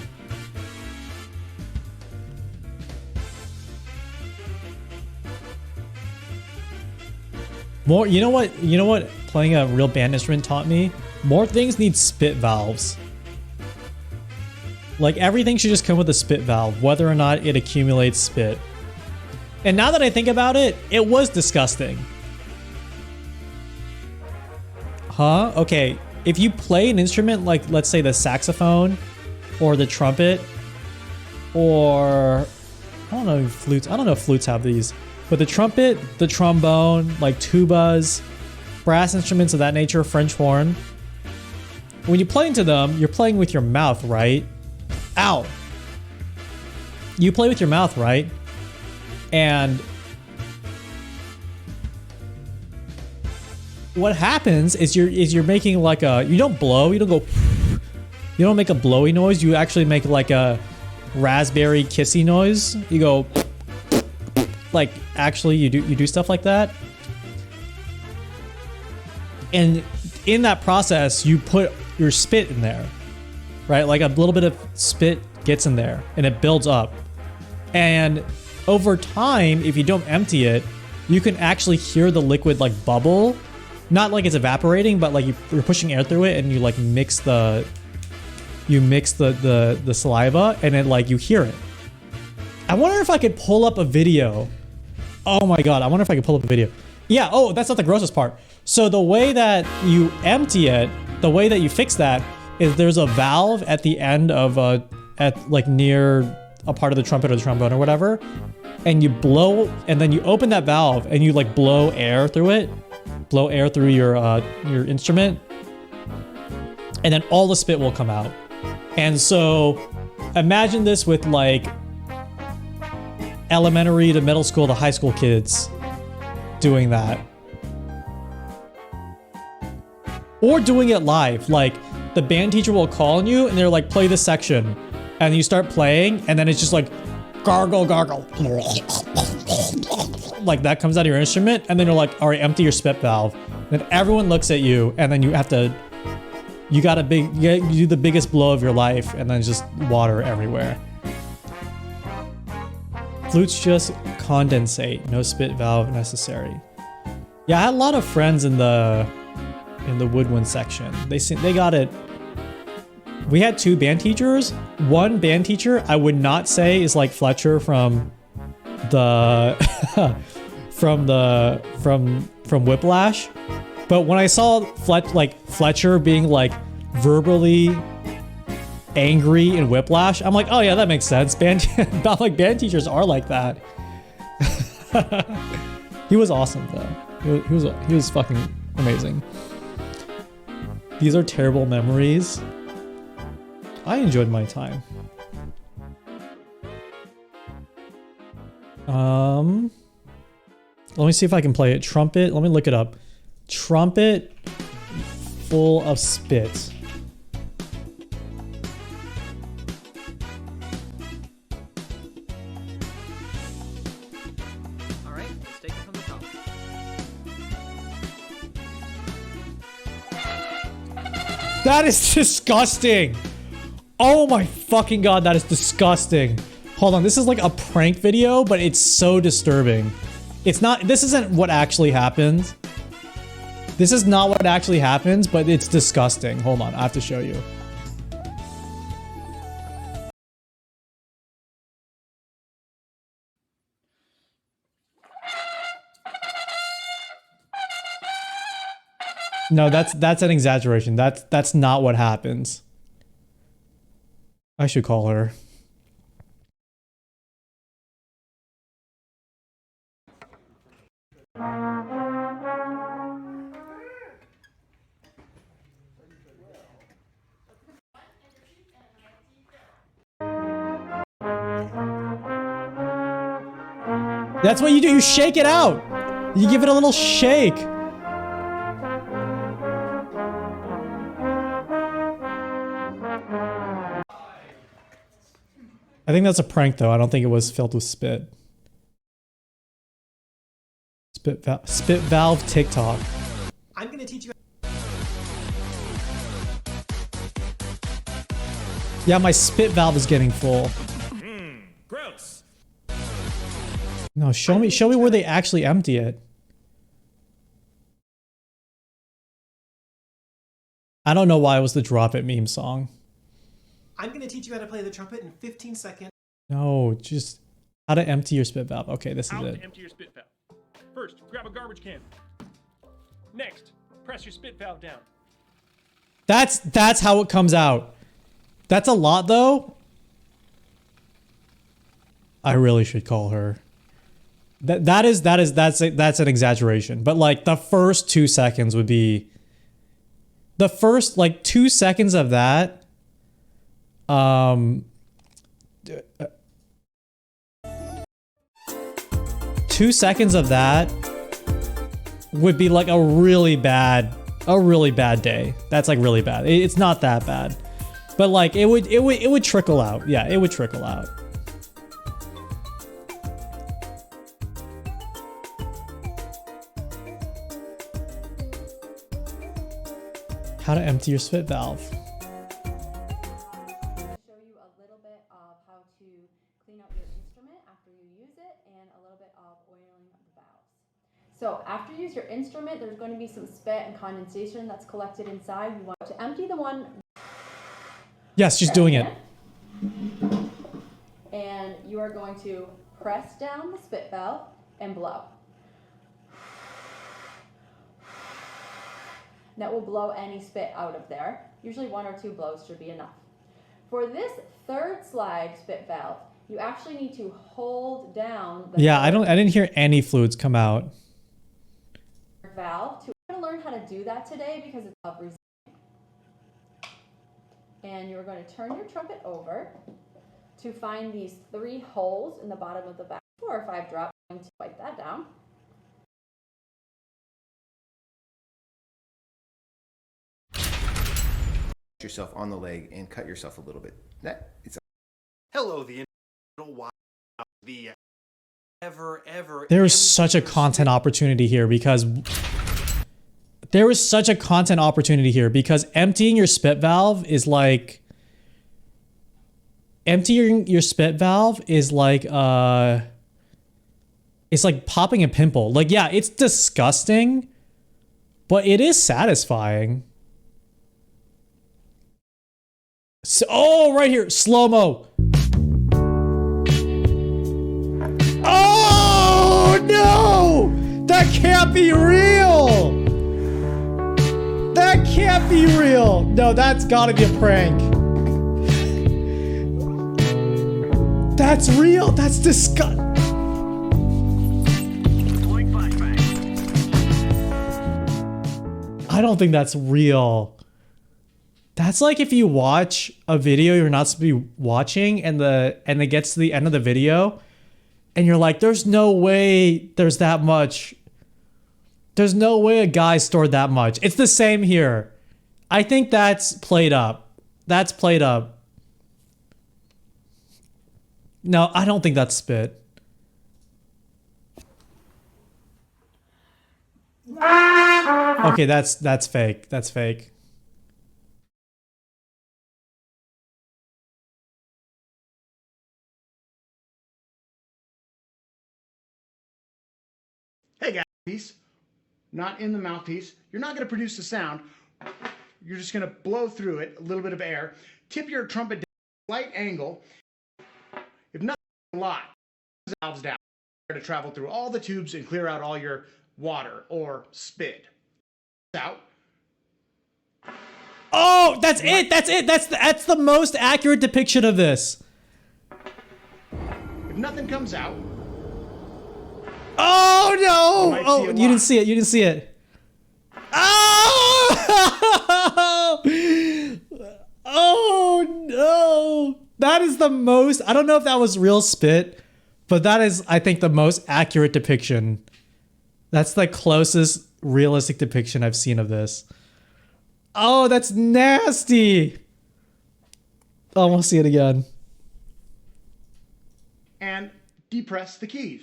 More, you know what playing a real band instrument taught me? More things need spit valves. Like everything should just come with a spit valve, whether or not it accumulates spit. And now that I think about it, it was disgusting. Huh? Okay, if you play an instrument like, let's say the saxophone or the trumpet or I don't know if flutes have these, but the trumpet, the trombone, like tubas, brass instruments of that nature, French horn, when you play into them, you're playing with your mouth, right? Ow. You play with your mouth, right? And what happens is you're making like a, you don't blow, you don't go, you don't make a blowy noise, you actually make like a raspberry kissy noise. You go like, actually you do stuff like that. And in that process, you put your spit in there, right? Like a little bit of spit gets in there and it builds up. And over time, if you don't empty it, you can actually hear the liquid like bubble. Not like it's evaporating, but like you're pushing air through it and you like mix the saliva and it like you hear it. I wonder if I could pull up a video. Oh my god, I wonder if I could pull up a video. Yeah, oh, that's not the grossest part. So the way that you empty it, the way that you fix that is there's a valve at the end of at like near a part of the trumpet or the trombone or whatever, and you blow, and then you open that valve and you like blow air through it, blow air through your instrument, and then all the spit will come out. And so imagine this with like elementary to middle school to high school kids doing that. Or doing it live, like the band teacher will call on you and they're like, play this section. And you start playing and then it's just like gargle, gargle. Like that comes out of your instrument and then you're like, all right, empty your spit valve. Then everyone looks at you and then you have to, you do the biggest blow of your life and then just water everywhere. Flutes just condensate, no spit valve necessary. Yeah, I had a lot of friends in the woodwind section. They got it. We had two band teachers. One band teacher I would not say is like Fletcher from Whiplash. But when I saw Fletcher being like verbally angry in Whiplash, I'm like, oh yeah, that makes sense. Band teachers are like that. He was awesome though. He was fucking amazing. These are terrible memories. I enjoyed my time. Let me see if I can play it. Trumpet, let me look it up. Trumpet full of spit. All right, let's take it from the top. That is disgusting. Oh my fucking god, that is disgusting. Hold on, this is like a prank video, but it's so disturbing. It's not, this isn't what actually happens. This is not what actually happens, but it's disgusting. Hold on, I have to show you. No, that's an exaggeration. That's not what happens. I should call her. That's what you do. You shake it out. You give it a little shake. I think that's a prank though. I don't think it was filled with spit. Spit valve TikTok. I'm gonna teach you. Yeah, my spit valve is getting full. Gross. No, show me where they actually empty it. I don't know why it was the drop it meme song. I'm going to teach you how to play the trumpet in 15 seconds. No, just how to empty your spit valve. Okay, this is How it. to empty your spit valve. First, grab a garbage can. Next, press your spit valve down. That's how it comes out. That's a lot though. I really should call her. That's an exaggeration. But like the first 2 seconds would be the first like 2 seconds of that. 2 seconds of that would be like a really bad day. That's like really bad. It's not that bad, but like it would trickle out. Yeah, it would trickle out. How to empty your spit valve. Show you a little bit of how to clean out your instrument after you use it and a little bit of oiling the valves. So after you use your instrument, there's going to be some spit and condensation that's collected inside. You want to empty the one. Yes, she's doing it. And you are going to press down the spit valve and blow. That will blow any spit out of there. Usually 1 or 2 blows should be enough. For this third slide spit valve, you actually need to hold down the Yeah, I didn't hear any fluids come out. Valve. We're going to learn how to do that today because it's of resistance. And you're going to turn your trumpet over to find these 3 holes in the bottom of the valve. 4 or 5 drops. I'm going to wipe that down. Yourself on the leg and cut yourself a little bit. Hello, the wow, the ever. There's such a content opportunity here because emptying your spit valve is like it's like popping a pimple. Like, yeah, it's disgusting, but it is satisfying. So, oh, right here, slow-mo. Oh, no! That can't be real! That can't be real! No, that's gotta be a prank. That's real! That's disgusting! I don't think that's real. That's like if you watch a video you're not supposed to be watching and it gets to the end of the video and you're like, there's no way there's that much. There's no way a guy stored that much. It's the same here. I think that's played up. That's played up. No, I don't think that's spit. Okay, that's fake. That's fake. Hey guys, piece, not in the mouthpiece. You're not going to produce the sound. You're just going to blow through it, a little bit of air. Tip your trumpet down, slight angle. If not a lot, valves down. To travel through all the tubes and clear out all your water or spit. Out. Oh, that's it. That's it. That's the most accurate depiction of this. If nothing comes out. Oh no! Oh, you didn't see it. You didn't see it. Oh! Oh no! That is the most. I don't know if that was real spit, but that is, I think, the most accurate depiction. That's the closest realistic depiction I've seen of this. Oh, that's nasty. Oh, we'll see it again. And depress the keys.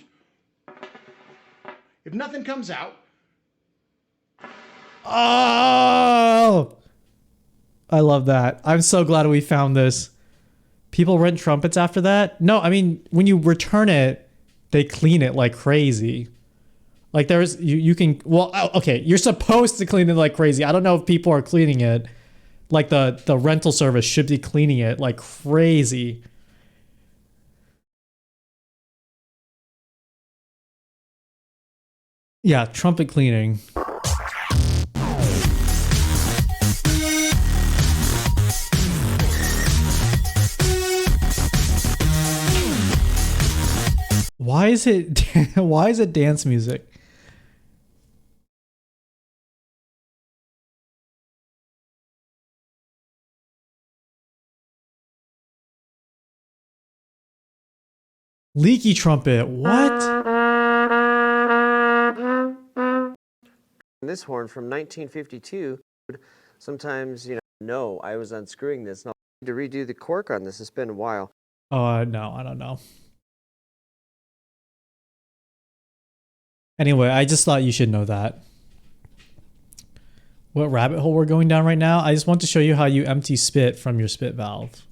If nothing comes out. Oh! I love that. I'm so glad we found this. People rent trumpets after that? No, I mean, when you return it, they clean it like crazy. Like you can, well, okay, you're supposed to clean it like crazy. I don't know if people are cleaning it, Like the rental service should be cleaning it like crazy. Yeah, trumpet cleaning. Why is it dance music? Leaky trumpet. What? This horn from 1952. Sometimes, no, I was unscrewing this. Now I need to redo the cork on this. It's been a while. No, I don't know. Anyway, I just thought you should know that. What rabbit hole we're going down right now? I just want to show you how you empty spit from your spit valve.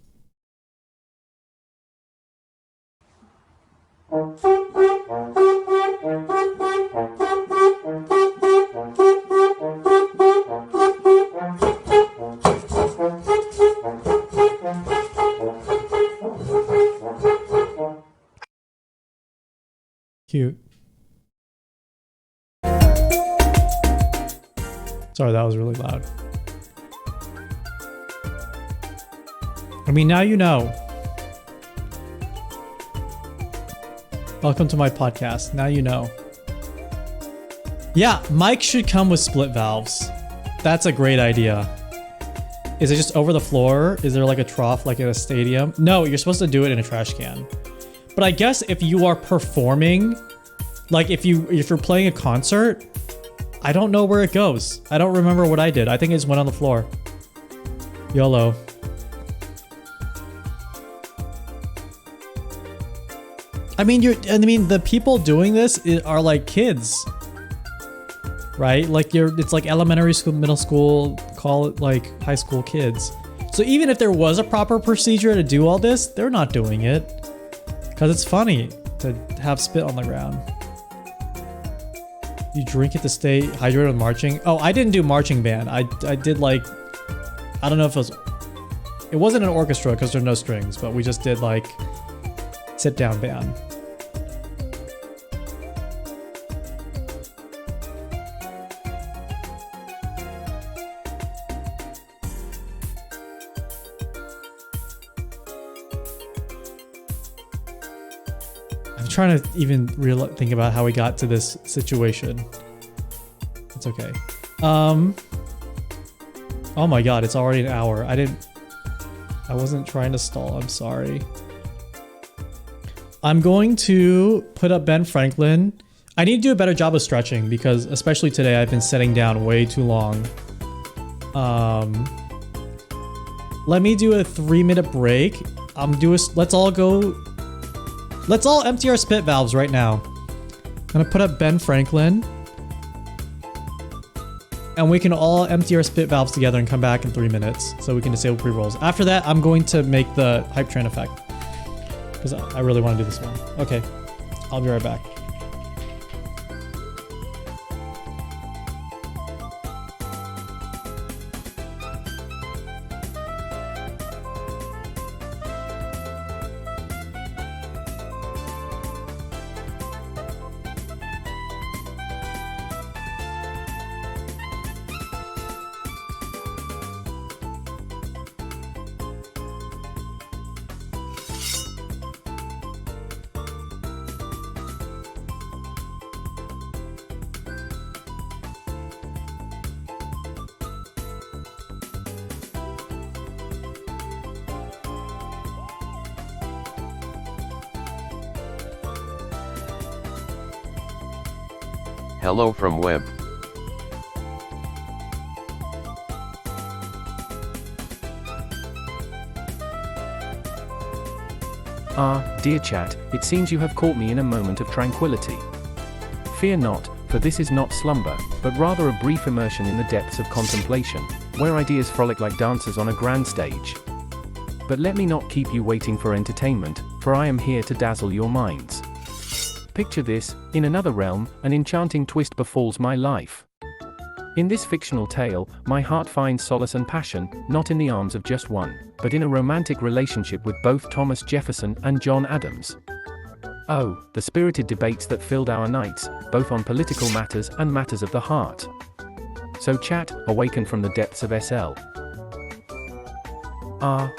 Cute. Sorry, that was really loud. I mean, now you know. Welcome to my podcast. Now you know. Yeah, mic should come with split valves. That's a great idea. Is it just over the floor? Is there like a trough like in a stadium? No, you're supposed to do it in a trash can. But I guess if you are performing, like if you're playing a concert, I don't know where it goes. I don't remember what I did. I think it just went on the floor. YOLO. I mean, the people doing this are like kids, right? Like it's like elementary school, middle school, call it like high school kids. So even if there was a proper procedure to do all this, they're not doing it because it's funny to have spit on the ground. You drink it to stay hydrated with marching. Oh, I didn't do marching band. I did like, I don't know if it wasn't an orchestra because there are no strings, but we just did like sit down band. I'm trying to even think about how we got to this situation. It's okay. Oh my god, it's already an hour. I wasn't trying to stall. I'm sorry. I'm going to put up Ben Franklin. I need to do a better job of stretching because especially today I've been sitting down way too long. Let me do a 3-minute break. Let's all empty our spit valves right now. I'm gonna put up Ben Franklin. And we can all empty our spit valves together and come back in 3 minutes so we can disable pre-rolls. After that, I'm going to make the hype train effect because I really want to do this one. Okay, I'll be right back. Hello from web. Dear chat, it seems you have caught me in a moment of tranquility. Fear not, for this is not slumber, but rather a brief immersion in the depths of contemplation, where ideas frolic like dancers on a grand stage. But let me not keep you waiting for entertainment, for I am here to dazzle your minds. Picture this, in another realm, an enchanting twist befalls my life. In this fictional tale, my heart finds solace and passion, not in the arms of just one, but in a romantic relationship with both Thomas Jefferson and John Adams. Oh, the spirited debates that filled our nights, both on political matters and matters of the heart. So chat, awaken from the depths of SL.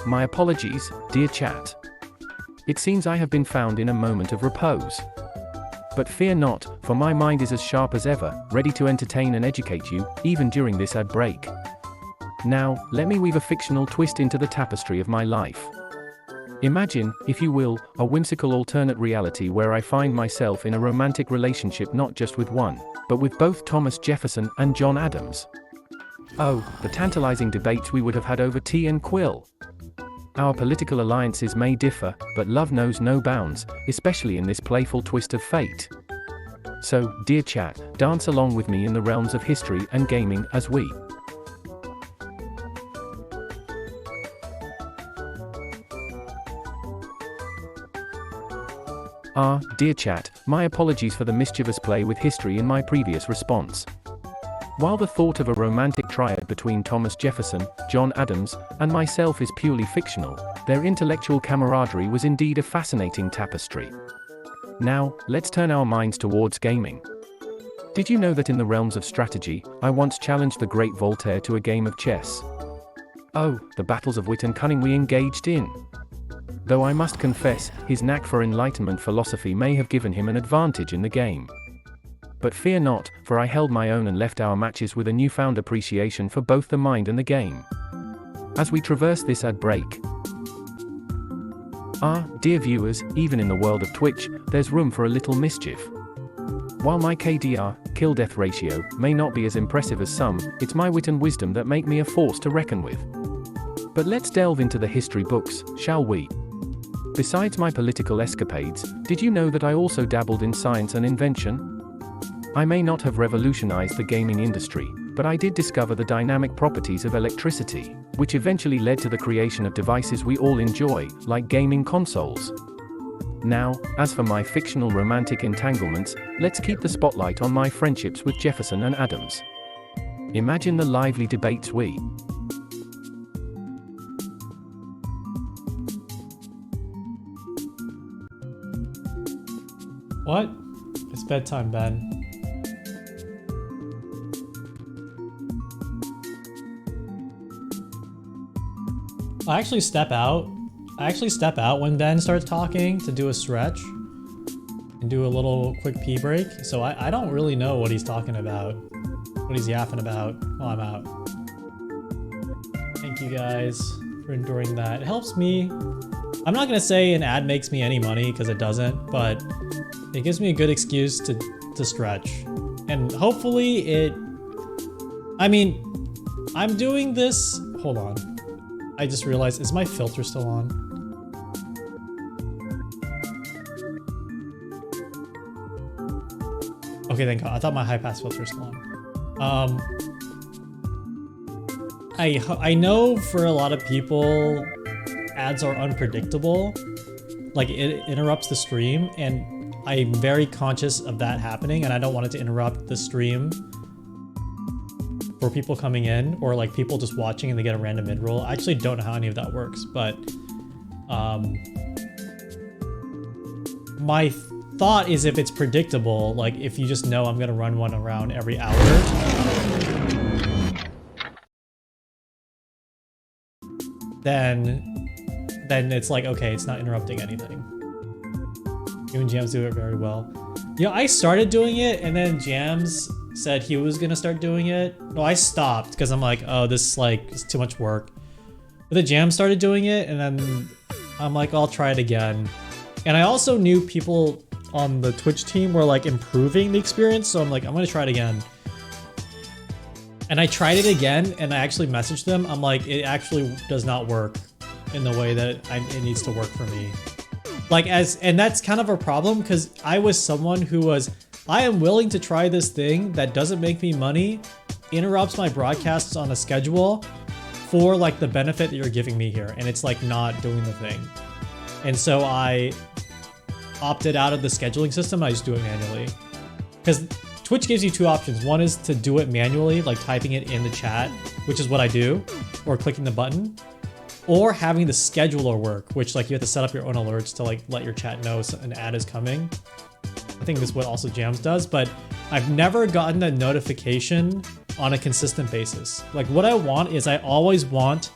My apologies, dear chat. It seems I have been found in a moment of repose. But fear not, for my mind is as sharp as ever, ready to entertain and educate you, even during this ad break. Now, let me weave a fictional twist into the tapestry of my life. Imagine, if you will, a whimsical alternate reality where I find myself in a romantic relationship not just with one, but with both Thomas Jefferson and John Adams. Oh, the tantalizing debates we would have had over tea and quill. Our political alliances may differ, but love knows no bounds, especially in this playful twist of fate. So, dear chat, dance along with me in the realms of history and gaming as we dear chat, my apologies for the mischievous play with history in my previous response. While the thought of a romantic triad between Thomas Jefferson, John Adams, and myself is purely fictional, their intellectual camaraderie was indeed a fascinating tapestry. Now, let's turn our minds towards gaming. Did you know that in the realms of strategy, I once challenged the great Voltaire to a game of chess? Oh, the battles of wit and cunning we engaged in! Though I must confess, his knack for Enlightenment philosophy may have given him an advantage in the game. But fear not, for I held my own and left our matches with a newfound appreciation for both the mind and the game. As we traverse this ad break, dear viewers, even in the world of Twitch, there's room for a little mischief. While my KDR, kill-death ratio, may not be as impressive as some, it's my wit and wisdom that make me a force to reckon with. But let's delve into the history books, shall we? Besides my political escapades, did you know that I also dabbled in science and invention? I may not have revolutionized the gaming industry, but I did discover the dynamic properties of electricity, which eventually led to the creation of devices we all enjoy, like gaming consoles. Now, as for my fictional romantic entanglements, let's keep the spotlight on my friendships with Jefferson and Adams. Imagine the lively debates we What? It's bedtime, Ben. I actually step out when Ben starts talking to do a stretch and do a little quick pee break. So I don't really know what he's talking about, what he's yapping about while I'm out. Thank you guys for enduring that. It helps me. I'm not gonna say an ad makes me any money because it doesn't, but it gives me a good excuse to stretch. And hopefully I mean, I'm doing this, hold on. I just realized, is my filter still on? Okay, thank God. I thought my high pass filter was still on. I know for a lot of people, ads are unpredictable. Like, it interrupts the stream, and I'm very conscious of that happening, and I don't want it to interrupt the stream for people coming in, or like people just watching and they get a random mid-roll. I actually don't know how any of that works, but my thought is if it's predictable, like if you just know I'm gonna run one around every hour, then it's like, okay, it's not interrupting anything. You and Jams do it very well. You know, I started doing it, and then Jams said he was gonna start doing it. No, I stopped because I'm like, oh, this is like, it's too much work. But the Jam started doing it, and then I'm like, I'll try it again. And I also knew people on the Twitch team were like improving the experience, so I'm like, I'm gonna try it again. And I tried it again, and I actually messaged them. I'm like, it actually does not work in the way that it needs to work for me. Like, and that's kind of a problem, because I was someone who was, I am willing to try this thing that doesn't make me money, interrupts my broadcasts on a schedule for like the benefit that you're giving me here, and it's like not doing the thing. And so I opted out of the scheduling system. I just do it manually, because Twitch gives you two options. One is to do it manually, like typing it in the chat, which is what I do, or clicking the button, or having the scheduler work, which like you have to set up your own alerts to like let your chat know an ad is coming. I think this is what also Jams does, but I've never gotten a notification on a consistent basis. Like what I want is I always want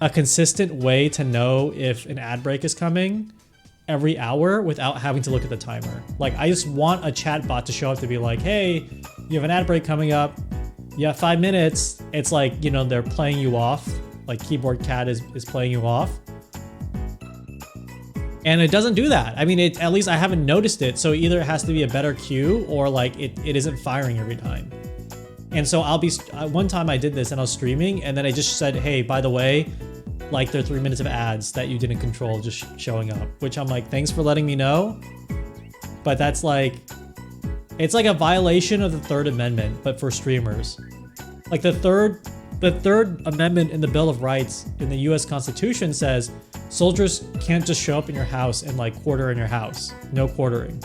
a consistent way to know if an ad break is coming every hour without having to look at the timer. Like I just want a chat bot to show up to be like, hey, you have an ad break coming up. You have 5 minutes. It's like, you know, they're playing you off. Like Keyboard Cat is playing you off. And it doesn't do that. I mean, at least I haven't noticed it. So either it has to be a better queue or like it isn't firing every time. And so I'll be, one time I did this and I was streaming and then I just said, hey, by the way, like there are 3 minutes of ads that you didn't control just showing up, which I'm like, thanks for letting me know. But that's like, it's like a violation of the Third Amendment, but for streamers. Like the third Amendment in the Bill of Rights in the US Constitution says soldiers can't just show up in your house and like quarter in your house. No quartering.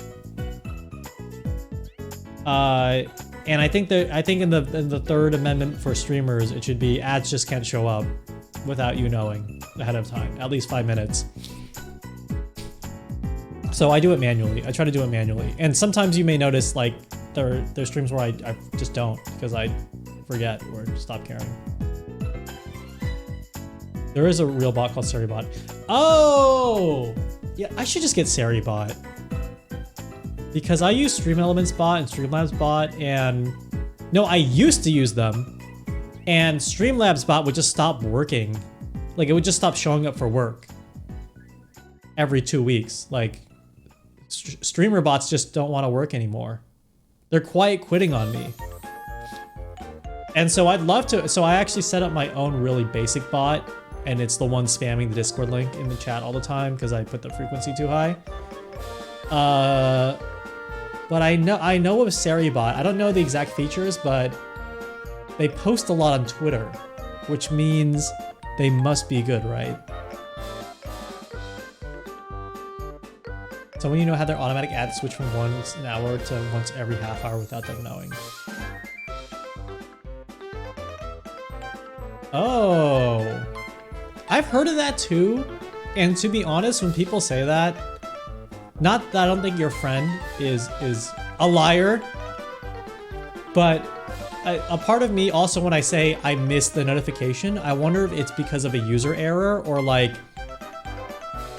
And I think in the Third Amendment for streamers, it should be ads just can't show up without you knowing ahead of time, at least 5 minutes. So I do it manually. I try to do it manually. And sometimes you may notice like there's streams where I just don't because I forget or stop caring. There is a real bot called SariBot. Oh! Yeah, I should just get SariBot. Because I use Stream Elements bot and Streamlabs bot and... No, I used to use them. And Streamlabs bot would just stop working. Like, it would just stop showing up for work. Every 2 weeks. Like, streamer bots just don't want to work anymore. They're quiet quitting on me. And so I'd love to... So I actually set up my own really basic bot. And it's the one spamming the Discord link in the chat all the time because I put the frequency too high. But I know of SariBot. I don't know the exact features, but they post a lot on Twitter, which means they must be good, right? So when you know how their automatic ads switch from once an hour to once every half hour without them knowing. Oh. I've heard of that too, and to be honest, when people say that, not that I don't think your friend is a liar, but a part of me also when I say I missed the notification, I wonder if it's because of a user error or like,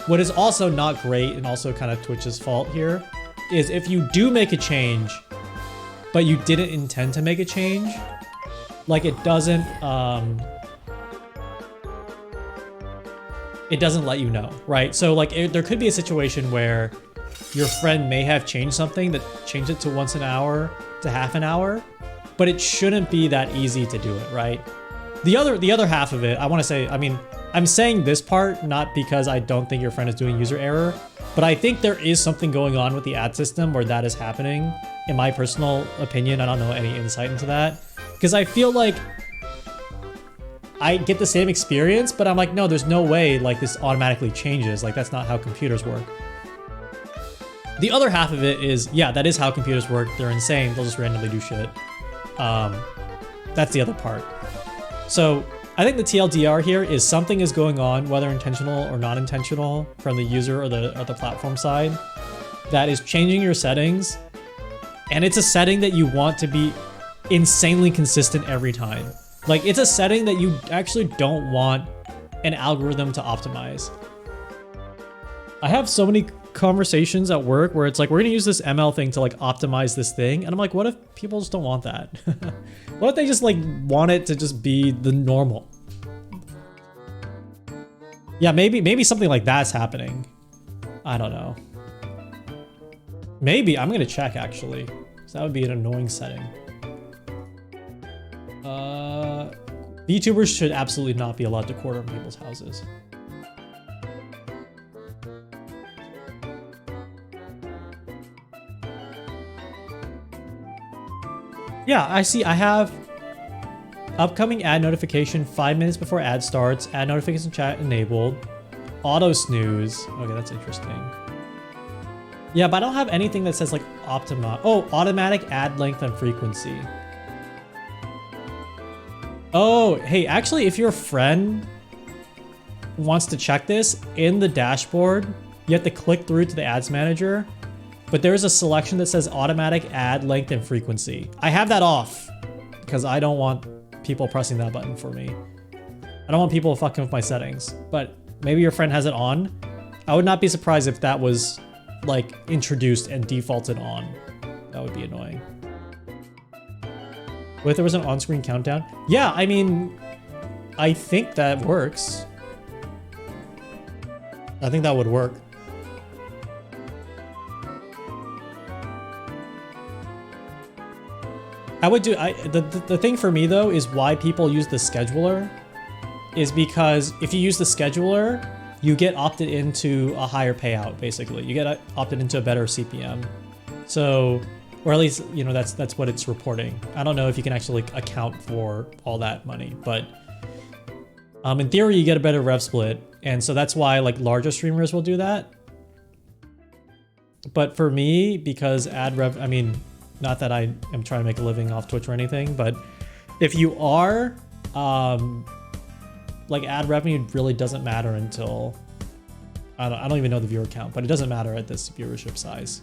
what is also not great and also kind of Twitch's fault here, is if you do make a change, but you didn't intend to make a change, like it doesn't let you know, right? So like there could be a situation where your friend may have changed something that changed it to once an hour to half an hour, but it shouldn't be that easy to do it, right? The other half of it, I want to say, I mean, I'm saying this part not because I don't think your friend is doing user error, but I think there is something going on with the ad system where that is happening. In my personal opinion, I don't know any insight into that, because I feel like I get the same experience, but I'm like, no, there's no way like this automatically changes. Like that's not how computers work. The other half of it is, yeah, that is how computers work. They're insane. They'll just randomly do shit. That's the other part. So I think the TLDR here is something is going on, whether intentional or not intentional, from the user or the platform side, that is changing your settings. And it's a setting that you want to be insanely consistent every time. Like, it's a setting that you actually don't want an algorithm to optimize. I have so many conversations at work where it's like, we're gonna use this ML thing to like optimize this thing. And I'm like, what if people just don't want that? What if they just like want it to just be the normal? Yeah, maybe something like that's happening. I don't know. Maybe, I'm gonna check actually. So that would be an annoying setting. VTubers should absolutely not be allowed to quarter in people's houses. Yeah, I see. I have upcoming ad notification 5 minutes before ad starts, ad notification chat enabled, auto snooze. Okay, that's interesting. Yeah, but I don't have anything that says like optimize. Oh, automatic ad length and frequency. Oh, hey, actually, if your friend wants to check this, in the dashboard, you have to click through to the ads manager, but there's a selection that says automatic ad length and frequency. I have that off because I don't want people pressing that button for me. I don't want people fucking with my settings, but maybe your friend has it on. I would not be surprised if that was like introduced and defaulted on. That would be annoying. What if there was an on-screen countdown? Yeah, I mean, I think that works. I think that would work. I would do, the thing for me though is why people use the scheduler is because if you use the scheduler, you get opted into a higher payout, basically. You get opted into a better CPM. So, or at least, you know, that's what it's reporting. I don't know if you can actually account for all that money, but in theory, you get a better rev split. And so that's why like larger streamers will do that. But for me, because ad rev, I mean, not that I am trying to make a living off Twitch or anything, but if you are, like ad revenue really doesn't matter until, I don't even know the viewer count, but it doesn't matter at this viewership size.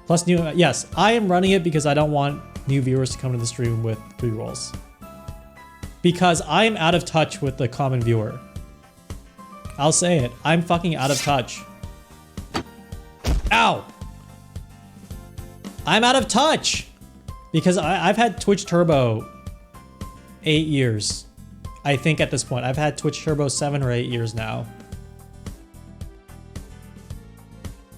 Plus new, yes, I am running it because I don't want new viewers to come to the stream with pre-rolls. Because I am out of touch with the common viewer. I'll say it, I'm fucking out of touch. Ow! I'm out of touch! Because I've had Twitch Turbo 8 years. I think at this point, I've had Twitch Turbo 7 or 8 years now.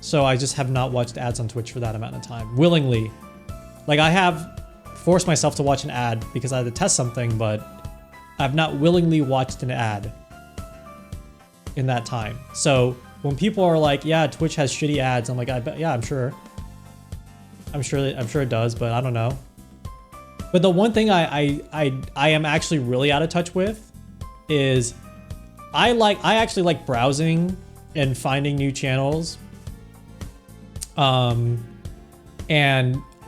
So I just have not watched ads on Twitch for that amount of time, willingly. Like I have forced myself to watch an ad because I had to test something, but I've not willingly watched an ad in that time. So when people are like, yeah, Twitch has shitty ads, I'm like, I bet, yeah, I'm sure it does, but I don't know. But the one thing I am actually really out of touch with is I actually like browsing and finding new channels. And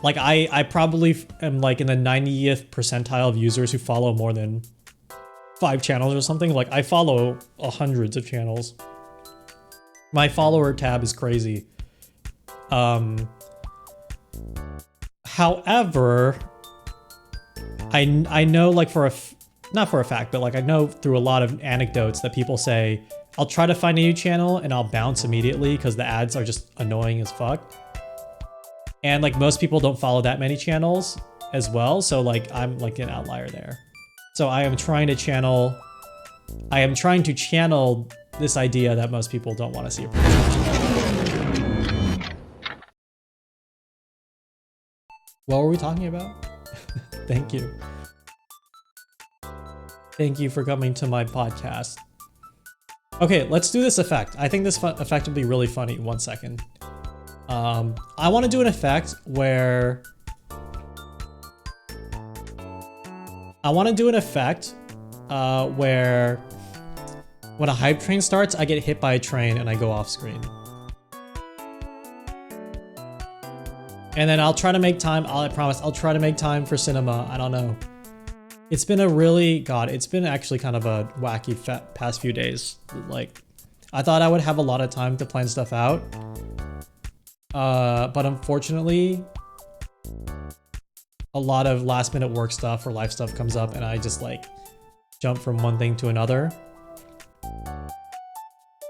like I probably am like in the 90th percentile of users who follow more than 5 channels or something. Like I follow hundreds of channels. My follower tab is crazy. However, I know like not for a fact, but like I know through a lot of anecdotes that people say, I'll try to find a new channel and I'll bounce immediately because the ads are just annoying as fuck. And like most people don't follow that many channels as well. So like I'm like an outlier there. So I am trying to channel this idea that most people don't want to see. What were we talking about? Thank you. Thank you for coming to my podcast. Okay, let's do this effect. I think this effect would be really funny. 1 second. I want to do an effect where... where when a hype train starts, I get hit by a train and I go off screen. And then I'll try to make time. I promise I'll try to make time for cinema. I don't know. It's been a really, God, it's been actually kind of a wacky past few days. Like, I thought I would have a lot of time to plan stuff out. But unfortunately, a lot of last minute work stuff or life stuff comes up and I just like jump from one thing to another.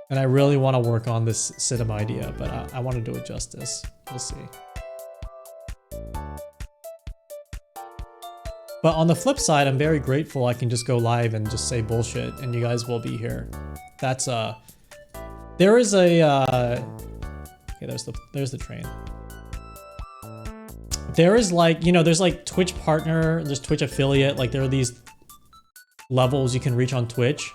And I really want to work on this cinema idea, but I want to do it justice. We'll see. But on the flip side, I'm very grateful I can just go live and just say bullshit and you guys will be here. That's there is a okay, there's the train. There is like, you know, there's like Twitch partner, there's Twitch affiliate, like there are these levels you can reach on Twitch.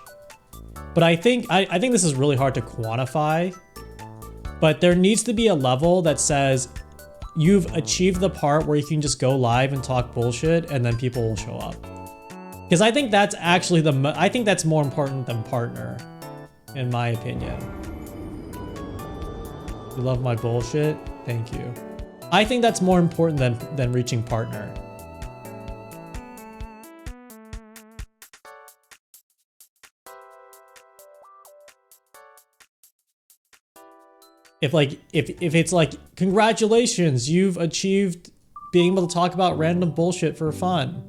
But I think this is really hard to quantify. But there needs to be a level that says you've achieved the part where you can just go live and talk bullshit and then people will show up. Because I think that's actually I think that's more important than partner, in my opinion. You love my bullshit? Thank you. I think that's more important than reaching partner. If it's like, congratulations, you've achieved being able to talk about random bullshit for fun.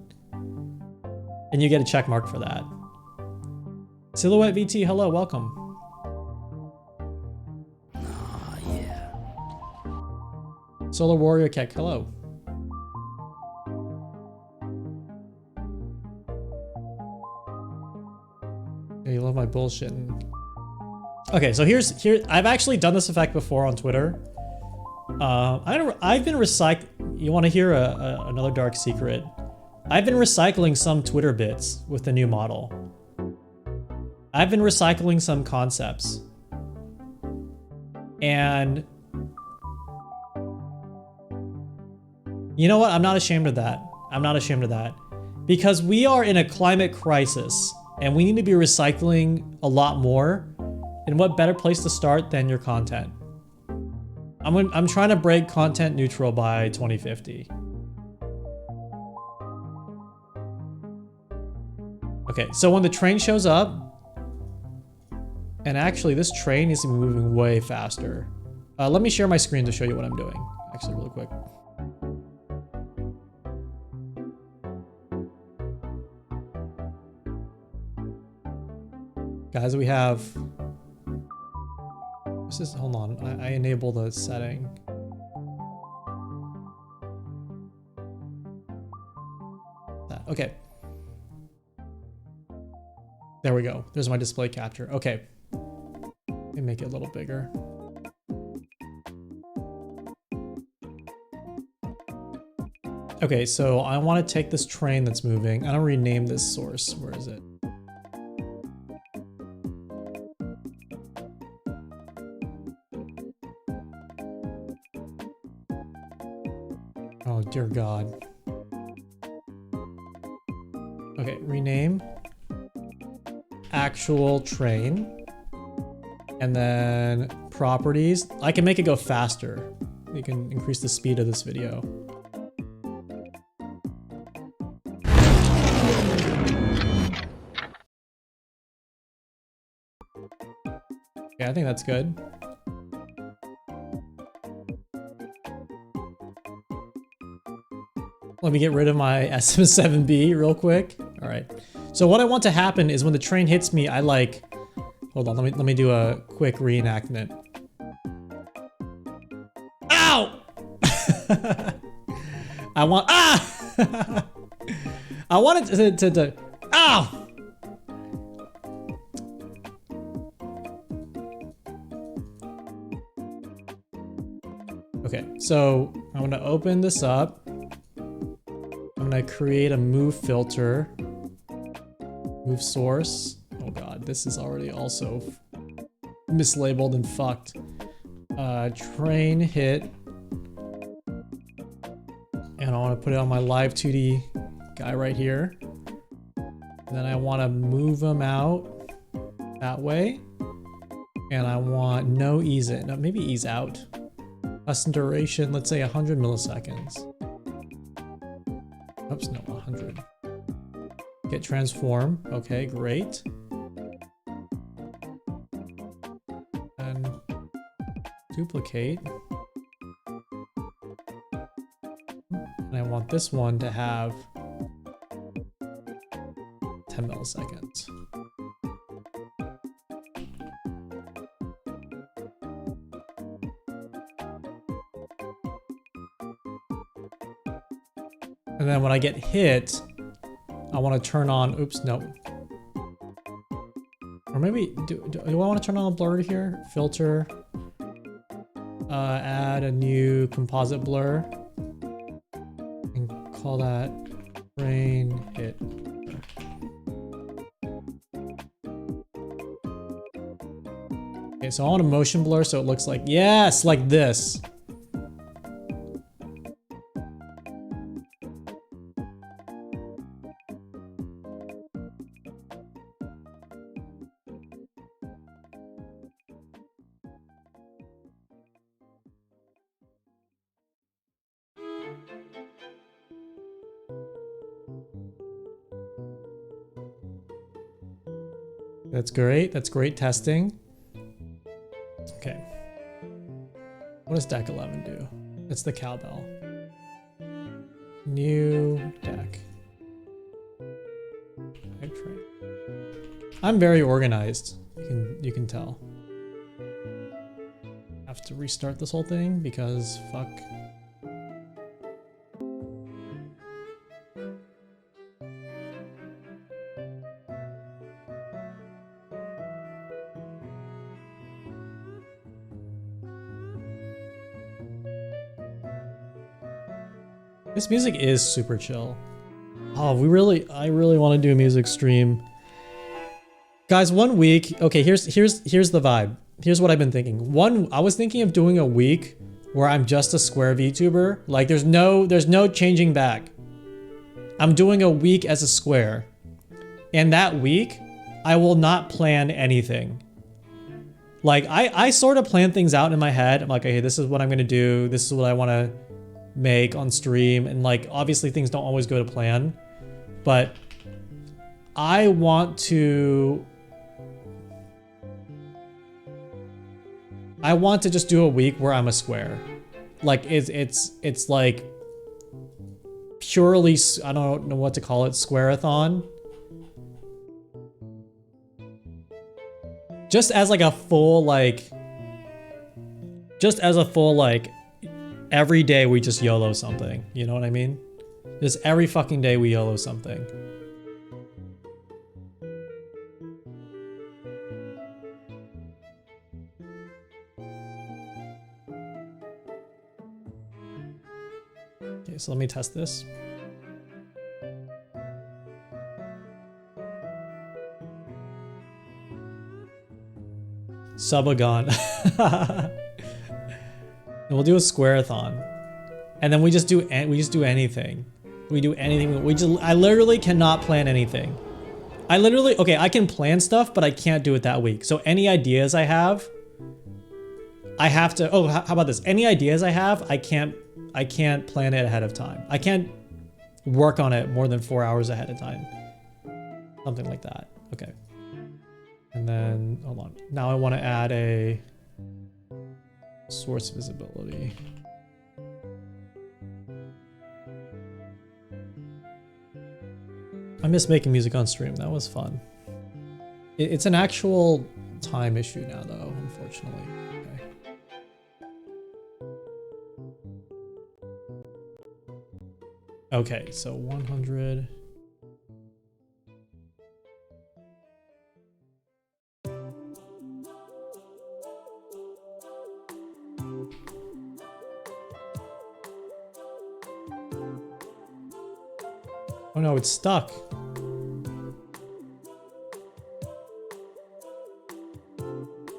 And you get a check mark for that. Silhouette VT, hello, welcome. Solar Warrior Keck, hello. Yeah, you love my bullshit. Okay, so here. I've actually done this effect before on Twitter. I've been recycling. You want to hear another dark secret? I've been recycling some Twitter bits with the new model. I've been recycling some concepts, and you know what? I'm not ashamed of that. I'm not ashamed of that, because we are in a climate crisis, and we need to be recycling a lot more. And what better place to start than your content? I'm trying to break content neutral by 2050. Okay, so when the train shows up, and actually this train needs to be moving way faster. Let me share my screen to show you what I'm doing, actually really quick. Guys, we have... This is, hold on, I enable the setting. Okay. There we go. There's my display capture. Okay. Let me make it a little bigger. Okay, so I want to take this train that's moving. I don't rename this source. Where is it? Oh, dear God. Okay, rename. Actual train. And then properties. I can make it go faster. You can increase the speed of this video. Okay, I think that's good. Let me get rid of my SM7B real quick. All right. So what I want to happen is when the train hits me, I like, hold on, let me do a quick reenactment. Ow! I want, I want it to ow! Okay, so I'm gonna open this up. I'm gonna create a move filter. Move source. Oh God, this is already also mislabeled and fucked. Train hit. And I want to put it on my live 2D guy right here. And then I want to move them out that way. And I want no ease in. No, maybe ease out. Custom duration, let's say 100 milliseconds. Oops, no, 100. Get transform. Okay, great. And duplicate. And I want this one to have 10 milliseconds. And then when I get hit, I want to turn on, oops, no. Or maybe, do I want to turn on a blur here? Filter. Add a new composite blur. And call that train hit. Okay, so I want a motion blur so it looks like, yes, like this. That's great. That's great testing. Okay. What does deck 11 do? It's the cowbell. New deck. Hype train. I'm very organized. You can tell. Have to restart this whole thing because fuck. This music is super chill. Oh, I really want to do a music stream. Guys, 1 week. Okay, here's the vibe. Here's what I've been thinking. I was thinking of doing a week where I'm just a Square VTuber. Like there's no changing back. I'm doing a week as a Square. And that week, I will not plan anything. Like I sort of plan things out in my head. I'm like, okay, this is what I'm gonna do. This is what I want to make on stream, and like obviously things don't always go to plan, but I want to just do a week where I'm a Square. Like it's like purely, I don't know what to call it, Square-a-thon. Just as a full every day we just YOLO something. You know what I mean? Just every fucking day we YOLO something. Okay, so let me test this. Subagon. And we'll do a Square-a-thon. And then we just do anything. We do anything. I literally cannot plan anything. Okay, I can plan stuff, but I can't do it that week. So any ideas I have to, oh, how about this? Any ideas I have, I can't plan it ahead of time. I can't work on it more than 4 hours ahead of time. Something like that. Okay. And then, hold on. Now I want to add a source visibility. I miss making music on stream. That was fun. It's an actual time issue now, though, unfortunately. Okay, so 100. Oh no, it's stuck.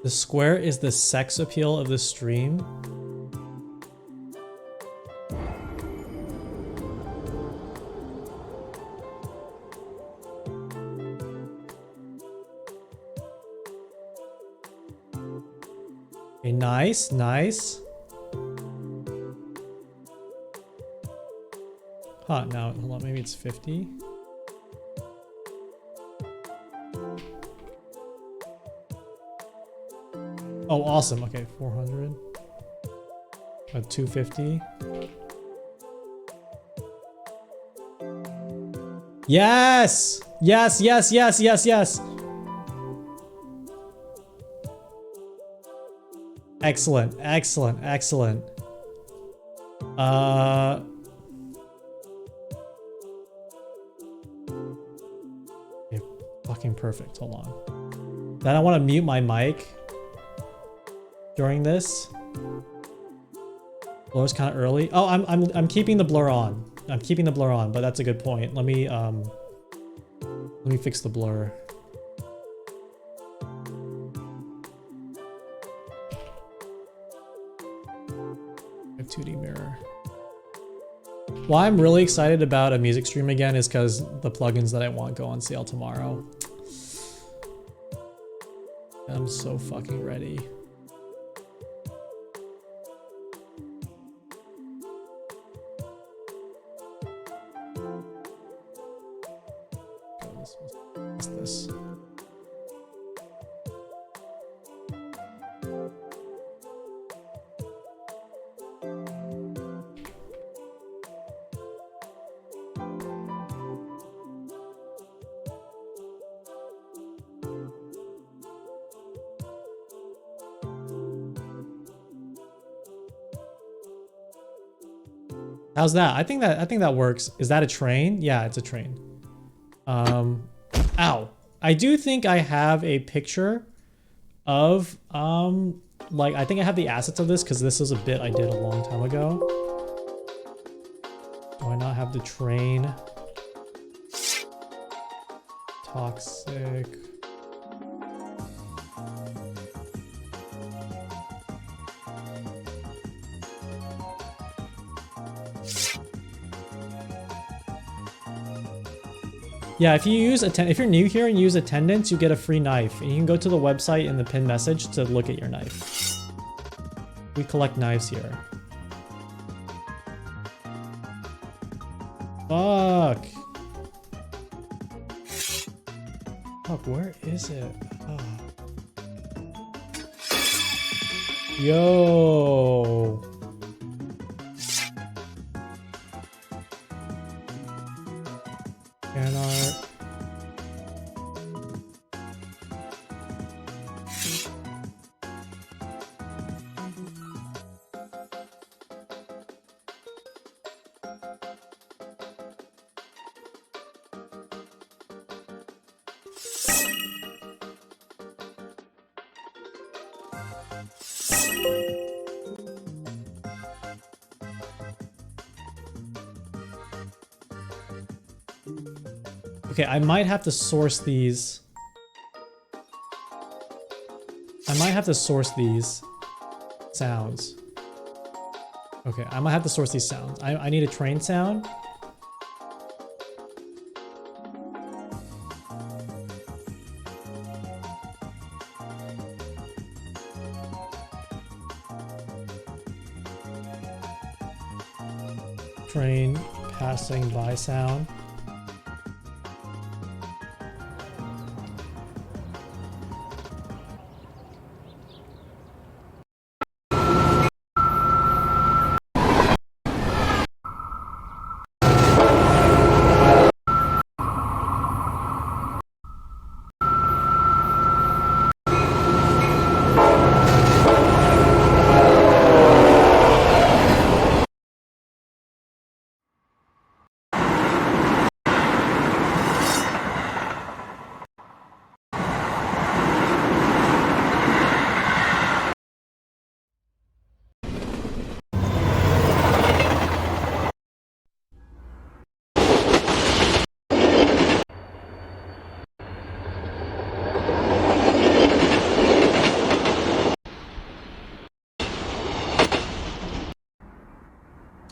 The Square is the sex appeal of the stream. Okay, nice, nice. Huh, now, hold on, maybe it's 50. Oh, awesome. Okay, 400. 250. Yes! Yes, yes, yes, yes, yes! Excellent, excellent, excellent. Okay, fucking perfect. Hold on. Then I want to mute my mic during this. Blur's kind of early. Oh, I'm keeping the blur on. I'm keeping the blur on, but that's a good point. Let me fix the blur. A 2D mirror. Why I'm really excited about a music stream again is because the plugins that I want go on sale tomorrow. I'm so fucking ready. What's this? How's that? I think that works. Is that a train? Yeah, it's a train. Ow. I do think I have a picture of like I think I have the assets of this because this is a bit I did a long time ago. Do I not have the train? Toxic. Yeah, if you use if you're new here and use attendance, you get a free knife. And you can go to the website in the pinned message to look at your knife. We collect knives here. Fuck. Fuck, where is it? Oh. Yo. Fan art. Okay, I might have to source these. I might have to source these sounds. Okay, I might have to source these sounds. I need a train sound. Train passing by sound.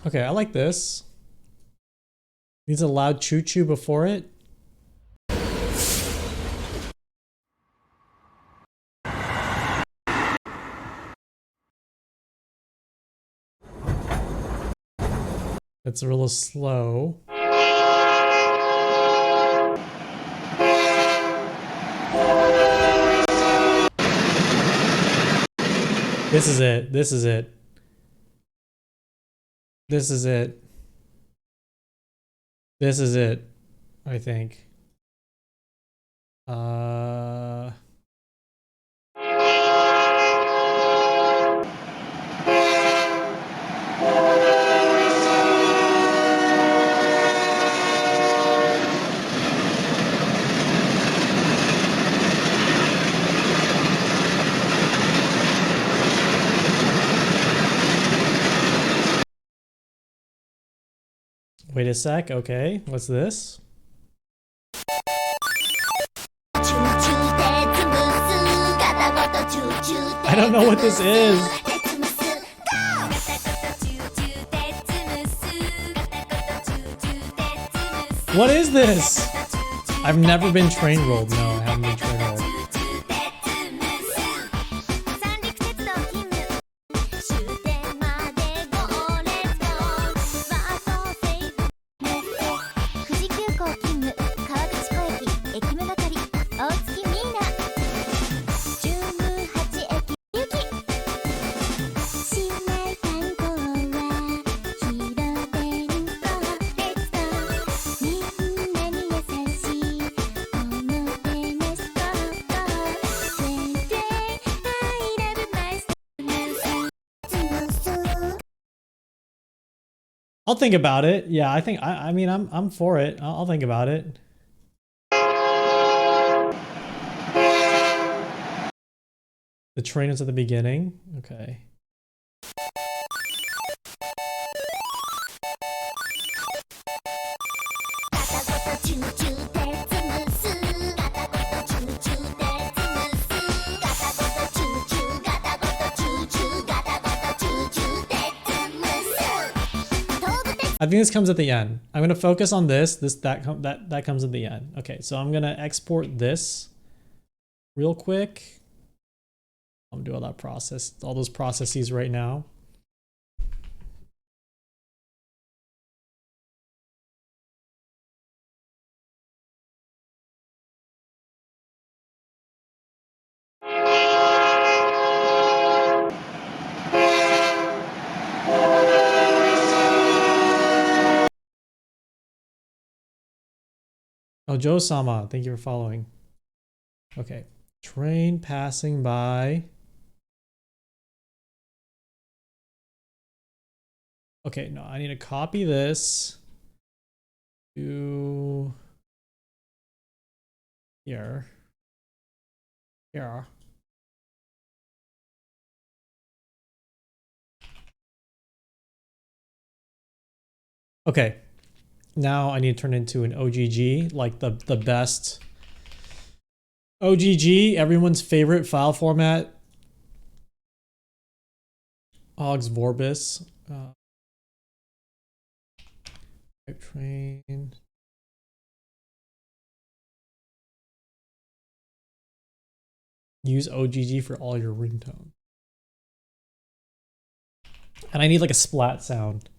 Okay, I like this. Needs a loud choo-choo before it. It's a little slow. This is it. This is it. This is it. This is it, I think. Wait a sec, okay, what's this? I don't know what this is. What is this? I've never been train rolled. No, I haven't been train rolled. I'll think about it. Yeah, I think I mean I'm for it. I'll think about it. The train is at the beginning. Okay. I think this comes at the end. I'm gonna focus on this. That comes at the end. Okay, so I'm gonna export this real quick. I'm gonna do all that process, all those processes right now. Oh, Joe-sama, thank you for following. Okay, train passing by. Okay, no, I need to copy this to here. Here. Okay, now I need to turn into an OGG, like the best OGG, everyone's favorite file format. Hogs Vorbis. Train. Use OGG for all your ringtone. And I need like a splat sound.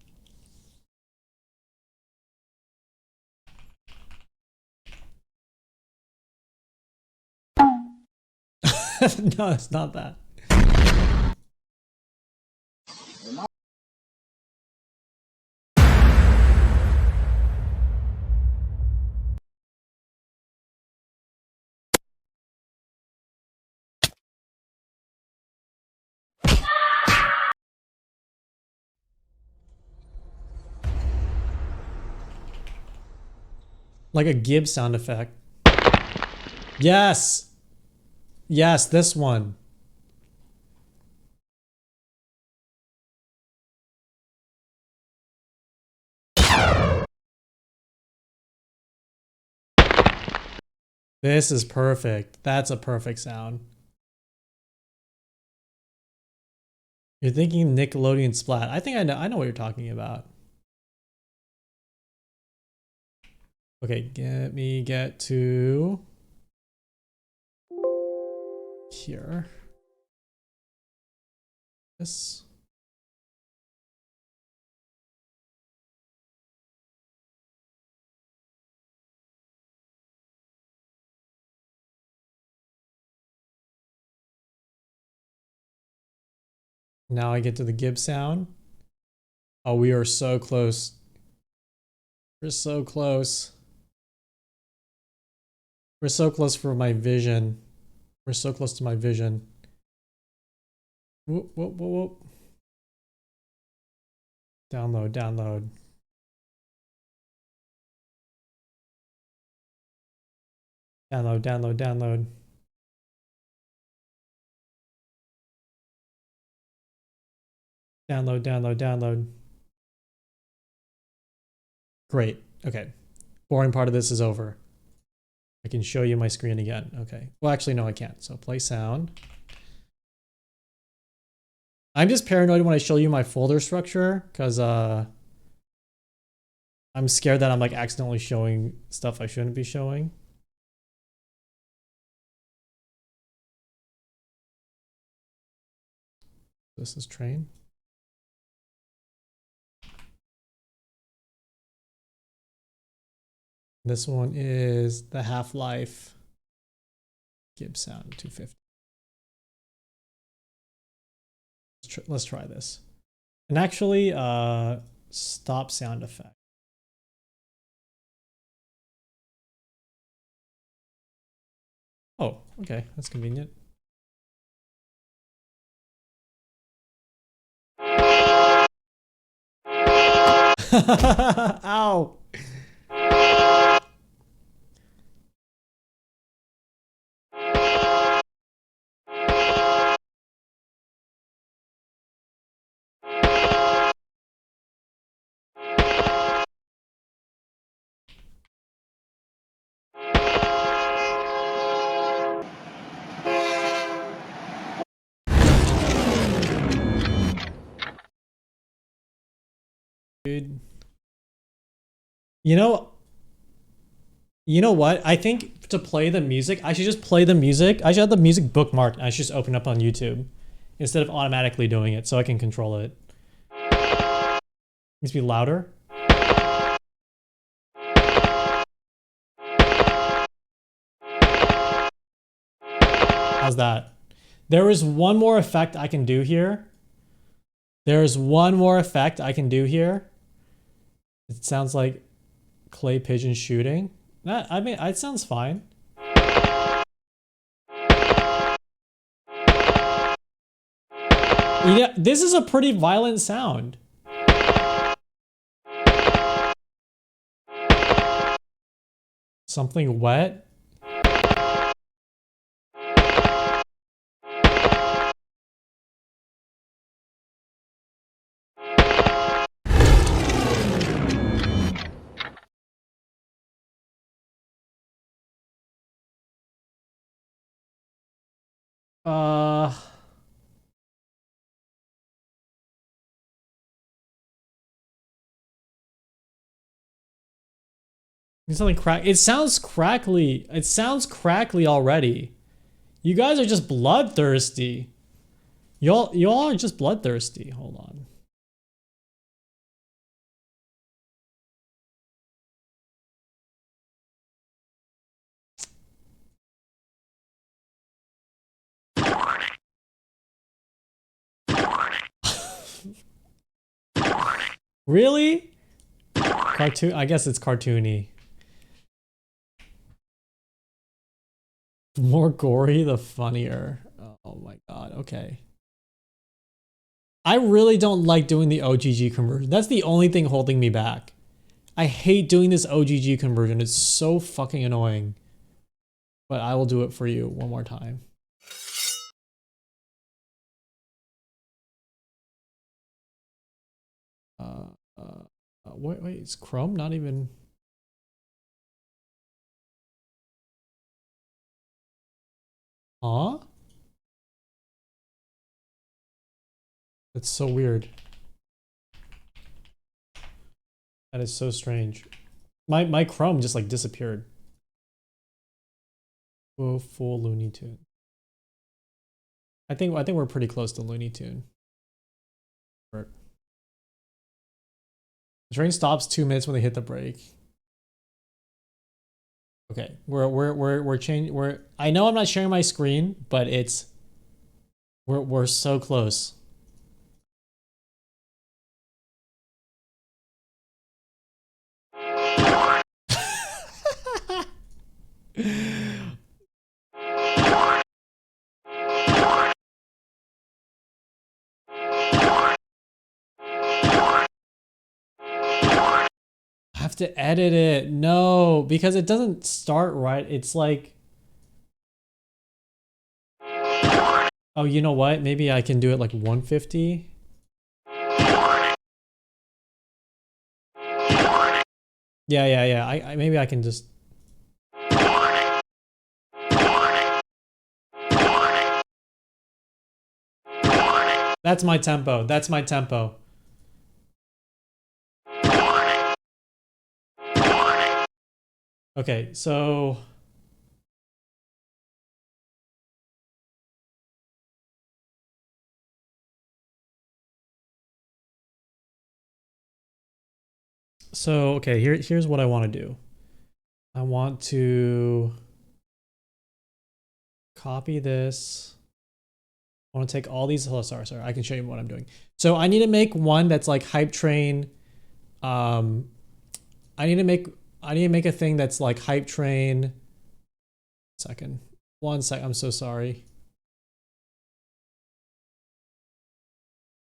No, it's not that. Like a Gibbs sound effect. Yes! Yes, this one. This is perfect. That's a perfect sound. You're thinking Nickelodeon Splat. I think I know what you're talking about. Okay, get to here. This. Now I get to the Gibbs sound. Oh, we are so close. We're so close. We're so close for my vision. We're so close to my vision. Whoop, whoop, whoop, whoop. Download, download. Download, download, download. Download, download, download. Great. Okay. Boring part of this is over. I can show you my screen again. Okay. Well, actually, no, I can't. So play sound. I'm just paranoid when I show you my folder structure because I'm scared that I'm like accidentally showing stuff I shouldn't be showing. This is train. This one is the Half-Life Gibbs sound 250. Let's try this. And actually, stop sound effect. Oh, okay, that's convenient. Ow. Dude. You know what? I think to play the music, I should just play the music. I should have the music bookmarked and I should just open up on YouTube instead of automatically doing it so I can control it. Needs to be louder. How's that? There is one more effect I can do here. There's one more effect I can do here. It sounds like clay pigeon shooting. That, I mean, it sounds fine. Yeah, this is a pretty violent sound. Something wet. Something crack. It sounds crackly. It sounds crackly already. You guys are just bloodthirsty. Y'all are just bloodthirsty. Hold on. Really? Cartoon? I guess it's cartoony. The more gory, the funnier. Oh my god, okay. I really don't like doing the OGG conversion. That's the only thing holding me back. I hate doing this OGG conversion. It's so fucking annoying. But I will do it for you one more time. Wait, is Chrome not even... Huh? That's so weird. That is so strange. My Chrome just like disappeared. Oh, full Looney Tune. I think we're pretty close to Looney Tune. The train stops 2 minutes when they hit the brake. Okay, we're changing. I know I'm not sharing my screen, but it's we're so close. I have to edit it. No, because it doesn't start right. It's like, oh, you know what? Maybe I can do it like 150. Yeah. I maybe I can just. That's my tempo. That's my tempo. Okay, so okay, here's what I want to do. I want to copy this. I want to take all these. Oh, sorry. I can show you what I'm doing. So I need to make one that's like hype train. I need to make a thing that's like hype train. One sec. I'm so sorry. I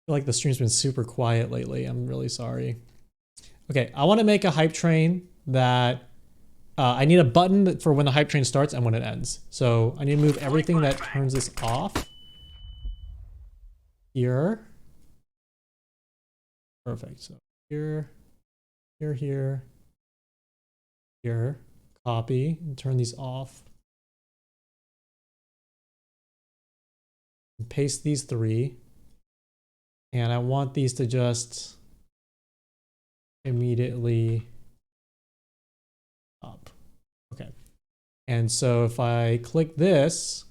feel like the stream's been super quiet lately. I'm really sorry. Okay, I want to make a hype train that I need a button for when the hype train starts and when it ends. So I need to move everything that turns this off. Here. Perfect. So here, here, here, here. Copy and turn these off. And paste these 3. And I want these to just immediately up. Okay. And so if I click this,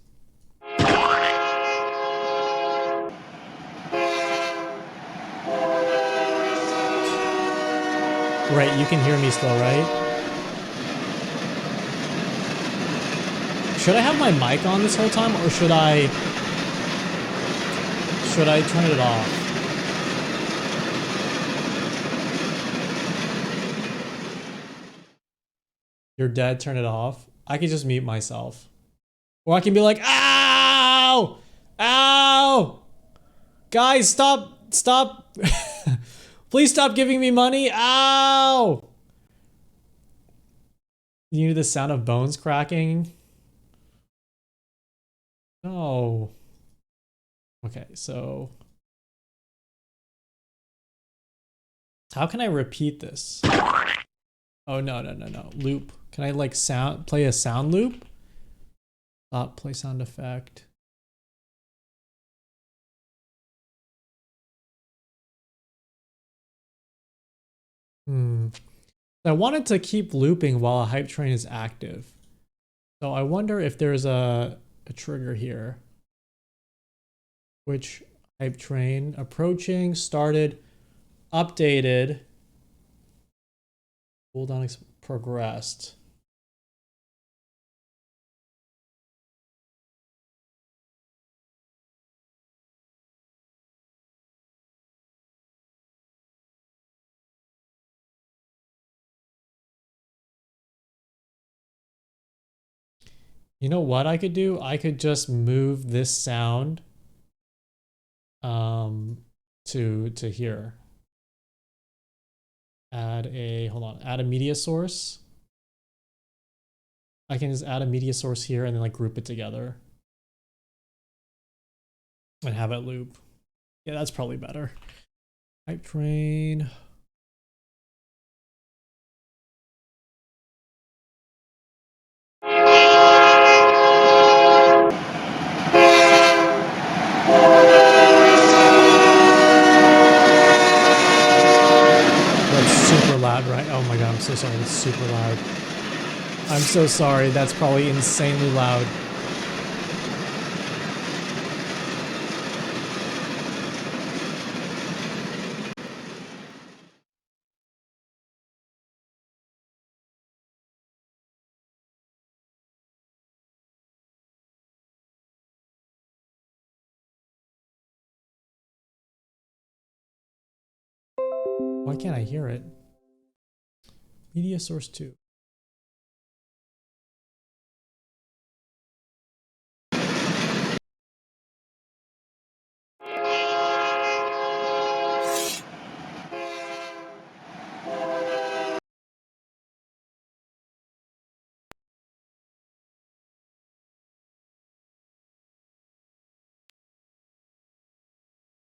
right, you can hear me still, right? Should I have my mic on this whole time, or should I turn it off? You're dead, turn it off. I could just mute myself. Or I can be like, ow! Ow! Guys, stop. Please stop giving me money. Ow! You need the sound of bones cracking? No. Okay, so how can I repeat this? Oh, no. Loop. Can I like play a sound loop? Play sound effect. I wanted to keep looping while a hype train is active. So I wonder if there's a trigger here. Which hype train? Approaching, started, updated, cooldown progressed. You know what I could do? I could just move this sound to here. Add a media source. I can just add a media source here and then like group it together and have it loop. Yeah, that's probably better. Hype train. That's super loud, right? Oh my god, I'm so sorry. It's super loud. I'm so sorry. That's probably insanely loud. Why can't I hear it? Media source 2.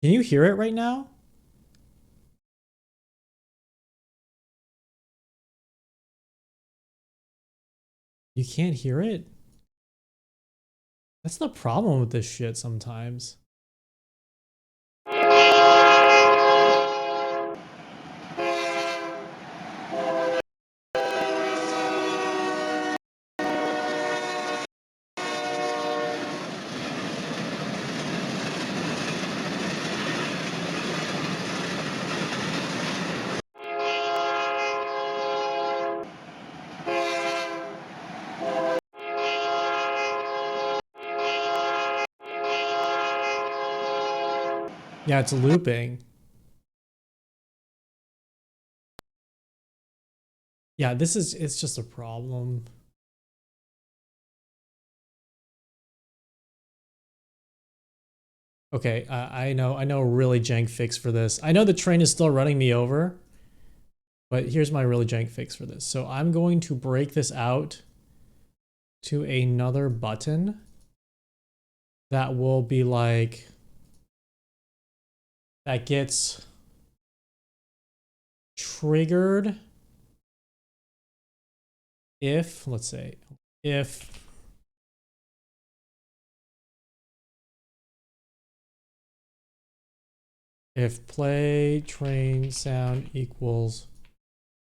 Can you hear it right now? You can't hear it? That's the problem with this shit sometimes. Yeah, it's looping. Yeah, it's just a problem. Okay, I know a really jank fix for this. I know the train is still running me over, But here's my really jank fix for this. So I'm going to break this out to another button that will be like, that gets triggered if, let's say, if play train sound equals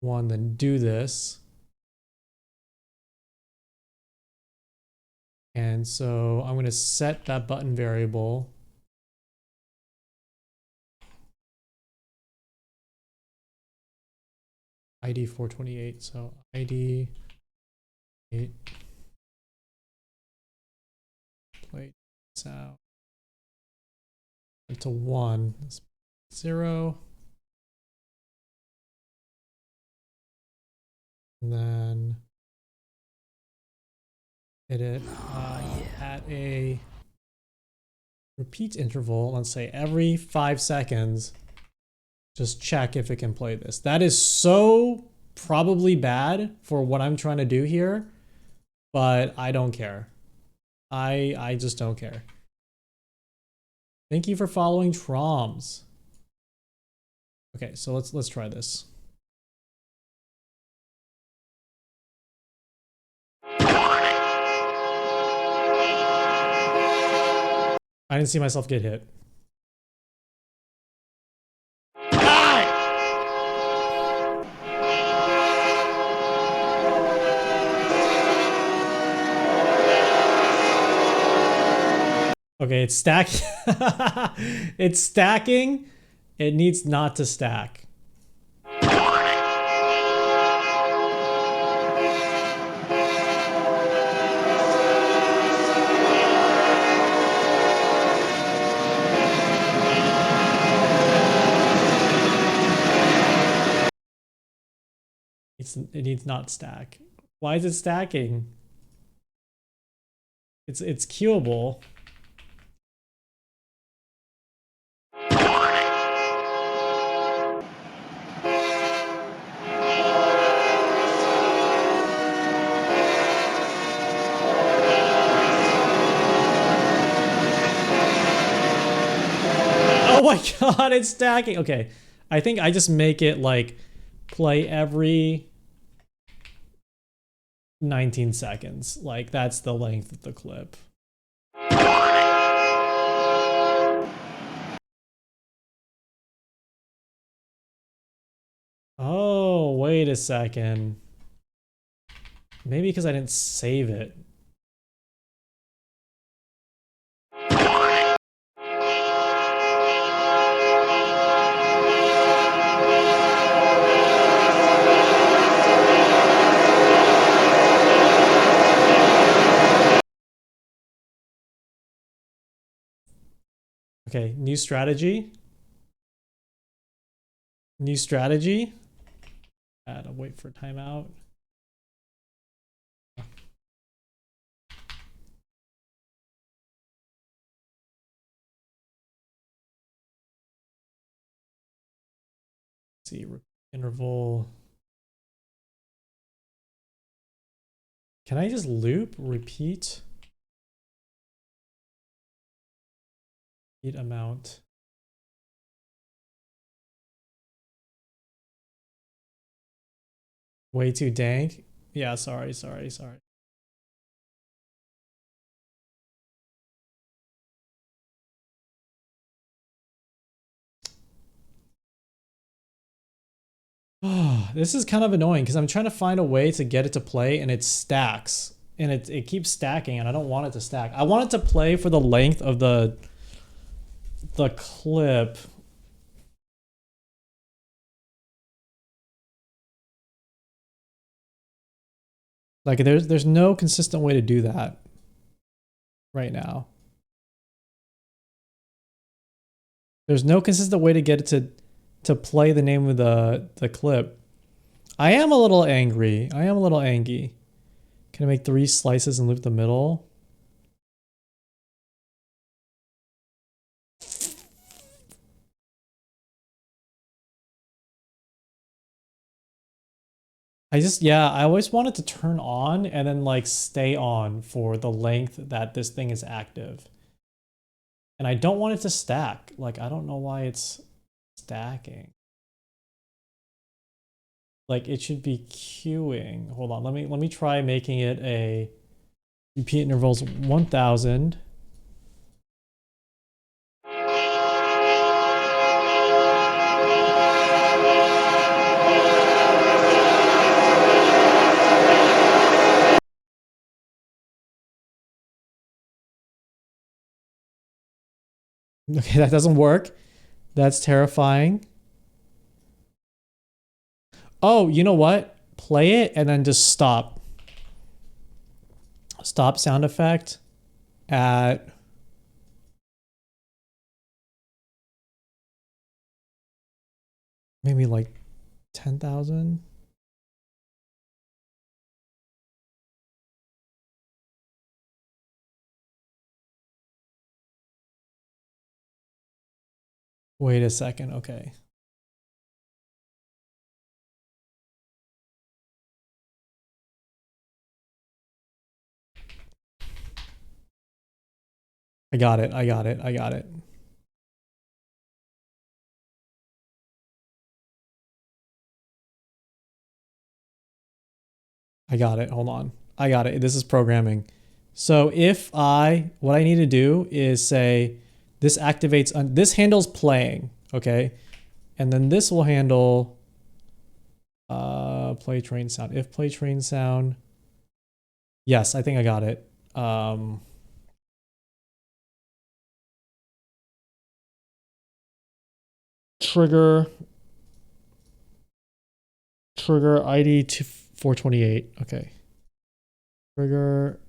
1, then do this. And so I'm going to set that button variable ID 428. So ID 8 play sound to 1, 0, and then hit it at a repeat interval. Let's say every 5 seconds. Just check if it can play this. That is so probably bad for what I'm trying to do here, but I don't care. I just don't care. Thank you for following Troms. Okay, so let's try this. I didn't see myself get hit. Okay, it's stacking. It's stacking. It needs not to stack. It needs not stack. Why is it stacking? It's queuable. Oh my god, it's stacking. Okay, I think I just make it like play every 19 seconds. Like that's the length of the clip. Oh, wait a second. Maybe because I didn't save it. Okay, new strategy. New strategy. I'll wait for timeout. Let's see, interval. Can I just loop, repeat? Repeat amount. Way too dank? Yeah, sorry. Oh, this is kind of annoying because I'm trying to find a way to get it to play and it stacks. And it keeps stacking and I don't want it to stack. I want it to play for the length of the clip. Like there's no consistent way to do that right now. There's no consistent way to get it to play the name of the clip. I am a little angry. I am a little angry. Can I make 3 slices and loop the middle? Yeah, I always want it to turn on and then like stay on for the length that this thing is active. And I don't want it to stack. Like, I don't know why it's stacking. Like, it should be queuing. Hold on, let me try making it a repeat intervals 1000. Okay, that doesn't work. That's terrifying. Oh, you know what? Play it and then just stop. Stop sound effect at maybe like 10,000. Wait a second. Okay. I got it. I got it. I got it. I got it. Hold on. I got it. This is programming. So what I need to do is say this activates, this handles playing. Okay. And then this will handle play train sound. If play train sound. Yes, I think I got it. Trigger ID to 428. Okay. Trigger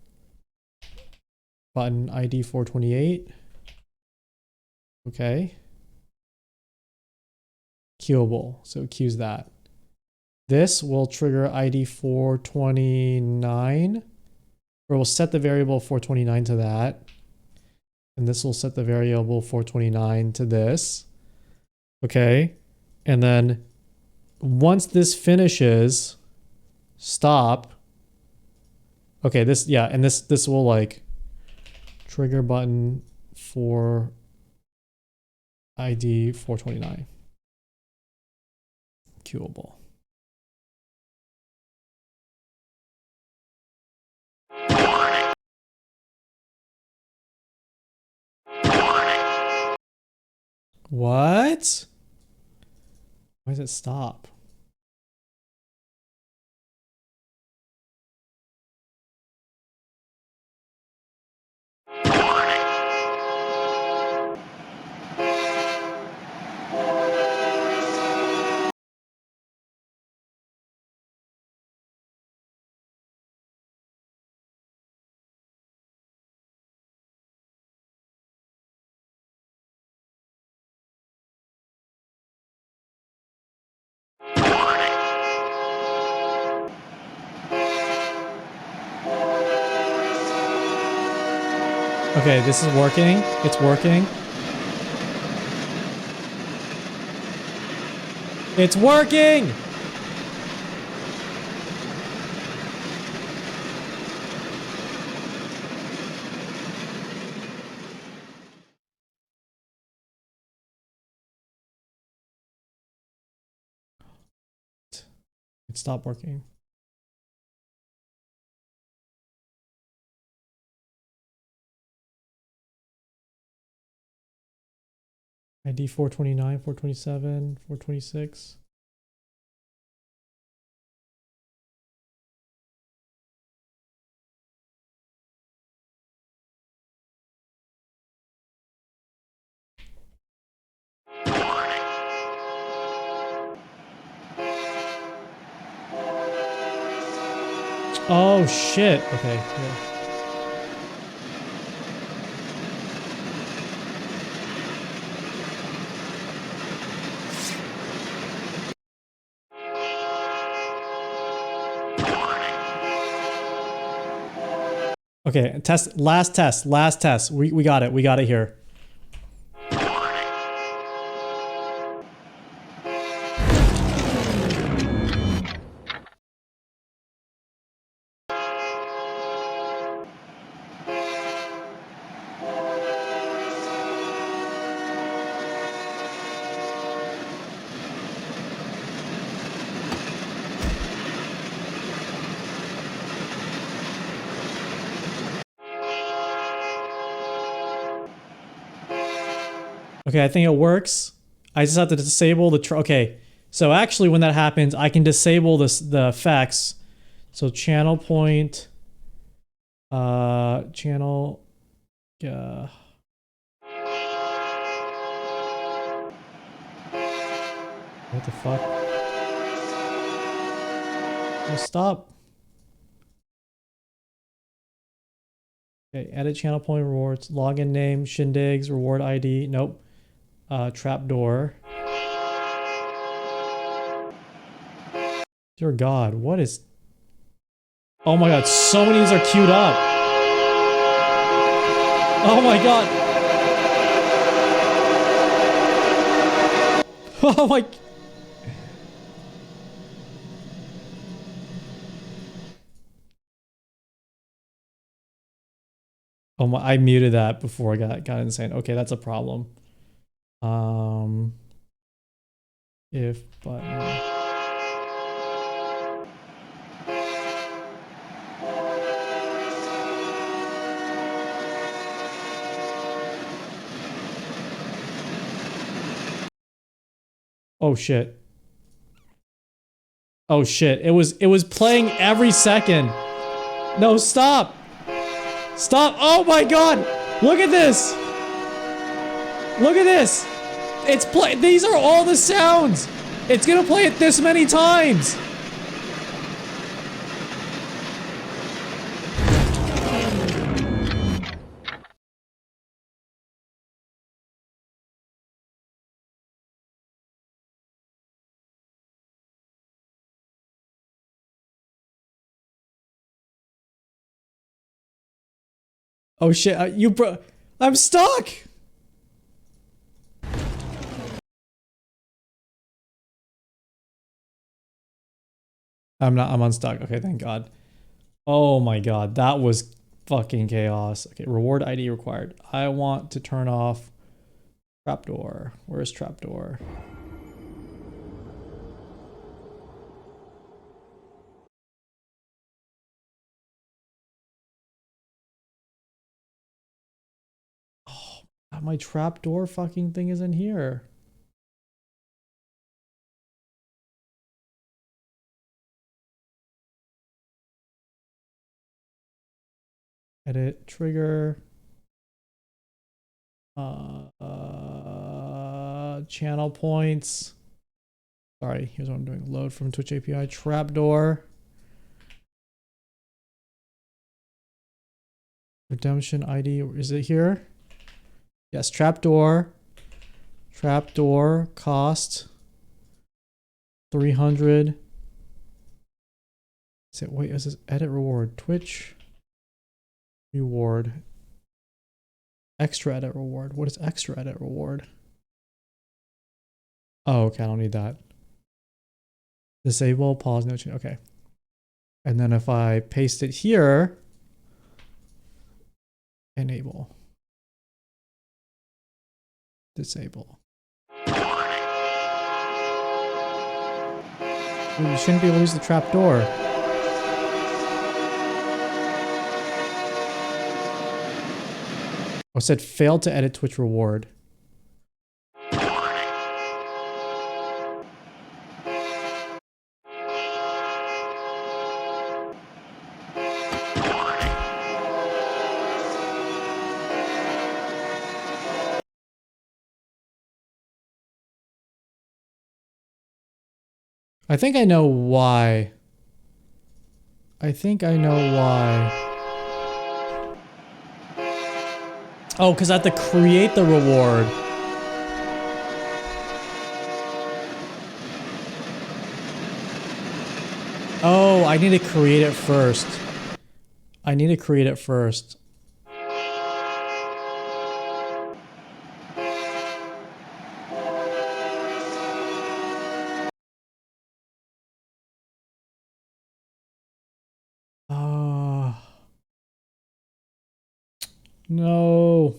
button ID 428. Okay. Queuable. So it queues that. This will trigger ID 429, or we'll set the variable 429 to that. And this will set the variable 429 to this. Okay. And then once this finishes, stop. Okay, this, yeah, and this will like trigger button for ID 429. Queuable. What? Why does it stop? Okay, this is working. It's working. It's working! It stopped working. ID 429, 427, 426. Oh shit. Okay. Yeah. Okay, last test. We got it. We got it here. Okay, I think it works. I just have to disable the okay. So actually when that happens, I can disable the effects. So channel point, channel, what the fuck? Oh, stop. Okay, edit channel point rewards, login name, Shindigs, reward ID, nope. Trapdoor. Dear God, what is... Oh my God, so many of these are queued up. Oh my God. Oh my... Oh my, I muted that before I got insane. Okay, that's a problem. If button. Oh shit. Oh shit. It was playing every second. No, stop. Stop. Oh my God. Look at this. Look at this. It's play. These are all the sounds. It's gonna play it this many times. Oh shit. I'm stuck. I'm unstuck. Okay, thank God. Oh my God, that was fucking chaos. Okay, reward ID required. I want to turn off trapdoor. Where's trapdoor? Oh, my trapdoor fucking thing is in here. Edit trigger. Channel points. Sorry, here's what I'm doing. Load from Twitch API. Trapdoor. Redemption ID. Is it here? Yes, trapdoor. Trapdoor cost 300. Is it, wait, is this edit reward? Twitch reward. Extra edit reward. What is extra edit reward? Oh, okay, I don't need that. Disable, pause, no change. Okay. And then if I paste it here, enable. Disable. Oh, you shouldn't be able to use the trapdoor. Oh, it said failed to edit Twitch reward. I think I know why. I think I know why. Oh, because I have to create the reward. Oh, I need to create it first. I need to create it first. No.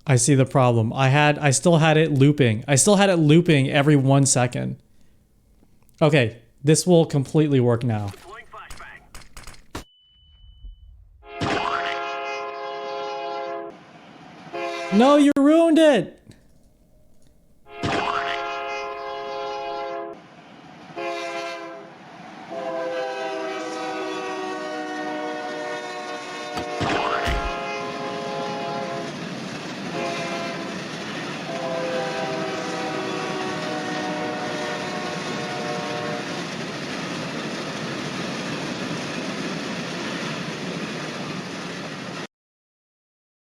I see the problem. I still had it looping. I still had it looping every 1 second. Okay, this will completely work now. No, you ruined it!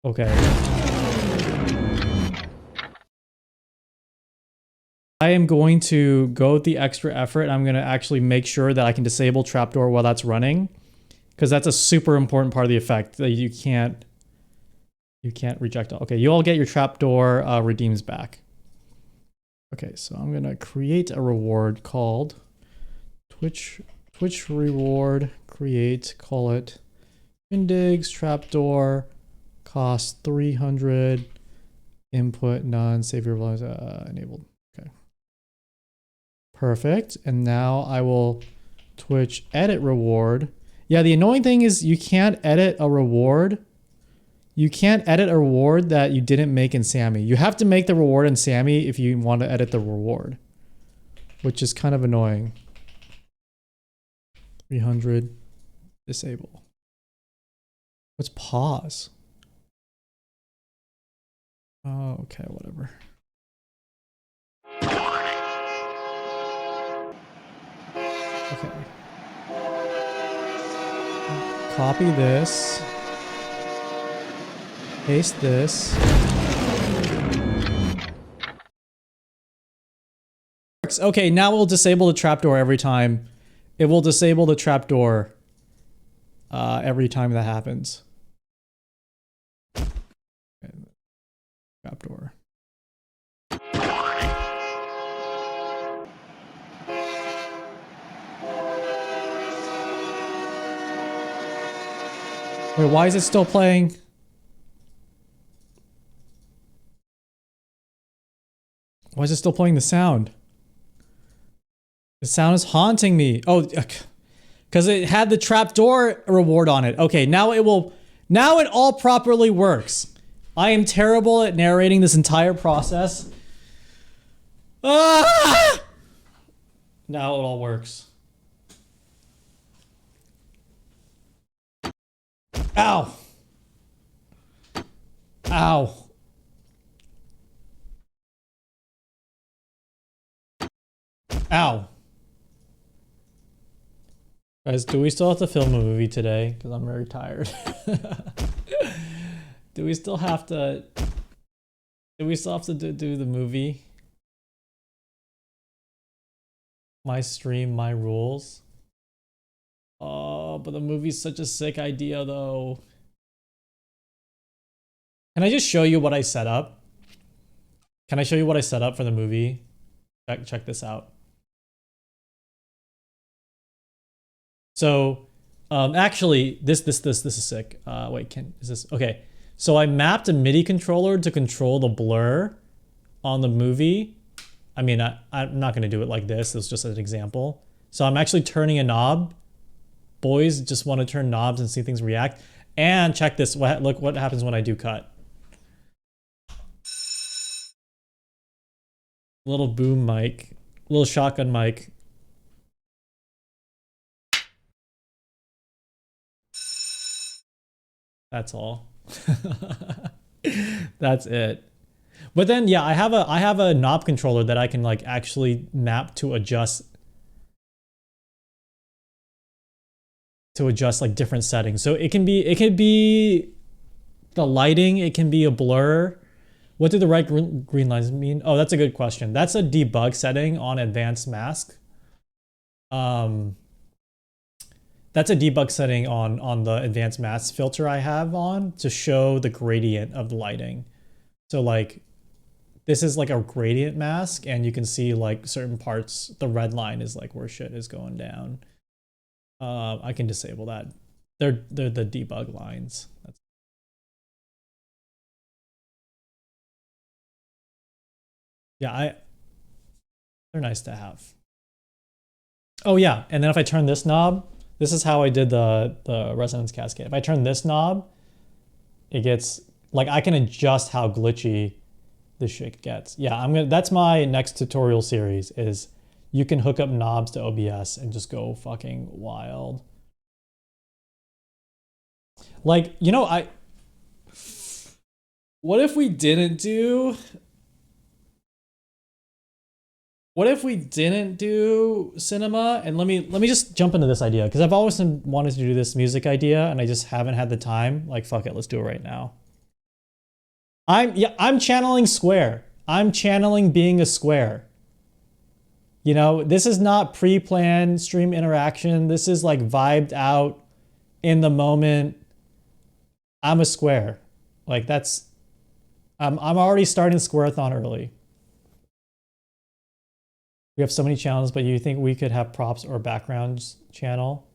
Okay. I am going to go with the extra effort. I'm going to actually make sure that I can disable trapdoor while that's running, because that's a super important part of the effect that you can't reject. Okay, you all get your trapdoor redeems back. Okay, so I'm going to create a reward called Twitch reward create, call it Shindigs trapdoor, cost 300, input none, save your values enabled. Okay. Perfect. And now I will Twitch edit reward. Yeah, the annoying thing is you can't edit a reward. You can't edit a reward that you didn't make in Sammy. You have to make the reward in Sammy if you want to edit the reward, which is kind of annoying. 300, disable. Let's pause. Oh, okay, whatever. Okay. Copy this. Paste this. Okay, now we'll disable the trapdoor every time. It will disable the trapdoor every time that happens. Okay. Trapdoor. Wait, why is it still playing? Why is it still playing the sound? The sound is haunting me. Oh, because it had the trapdoor reward on it. Okay, now it will. Now it all properly works. I am terrible at narrating this entire process. Ah! Now it all works. Ow. Ow. Ow. Guys, do we still have to film a movie today? Because I'm very tired. Do we still have to... Do we still have to do the movie? My stream, my rules. Oh, but the movie's such a sick idea, though. Can I just show you what I set up? Can I show you what I set up for the movie? Check this out. So, actually, this is sick. Wait, is this okay? So I mapped a MIDI controller to control the blur on the movie. I mean, I'm not gonna do it like this. It's just an example. So I'm actually turning a knob. Boys just want to turn knobs and see things react. And check this. Look what happens when I do cut. Little boom mic, little shotgun mic. That's all. That's it. But then yeah, I have a knob controller that I can like actually map to adjust like different settings. So it can be the lighting, it can be a blur. What do the right green lines mean? Oh, that's a good question. That's a debug setting on advanced mask. That's a debug setting on the advanced mask filter I have on to show the gradient of the lighting. So like this is like a gradient mask and you can see like certain parts, the red line is like where shit is going down. I can disable that. They're the debug lines. That's Yeah, they're nice to have. Oh yeah, and then if I turn this knob, this is how I did the resonance cascade. If I turn this knob, it gets, like, I can adjust how glitchy this shit gets. Yeah, that's my next tutorial series, is you can hook up knobs to OBS and just go fucking wild. Like, you know, what if we didn't do cinema? And let me just jump into this idea, because I've always wanted to do this music idea and I just haven't had the time. Like, fuck it, let's do it right now. I'm channeling Square. I'm channeling being a Square. You know, this is not pre-planned stream interaction. This is like vibed out in the moment. I'm a Square. Like, that's, I'm already starting Squareathon early. We have so many channels, but you think we could have props or backgrounds channel?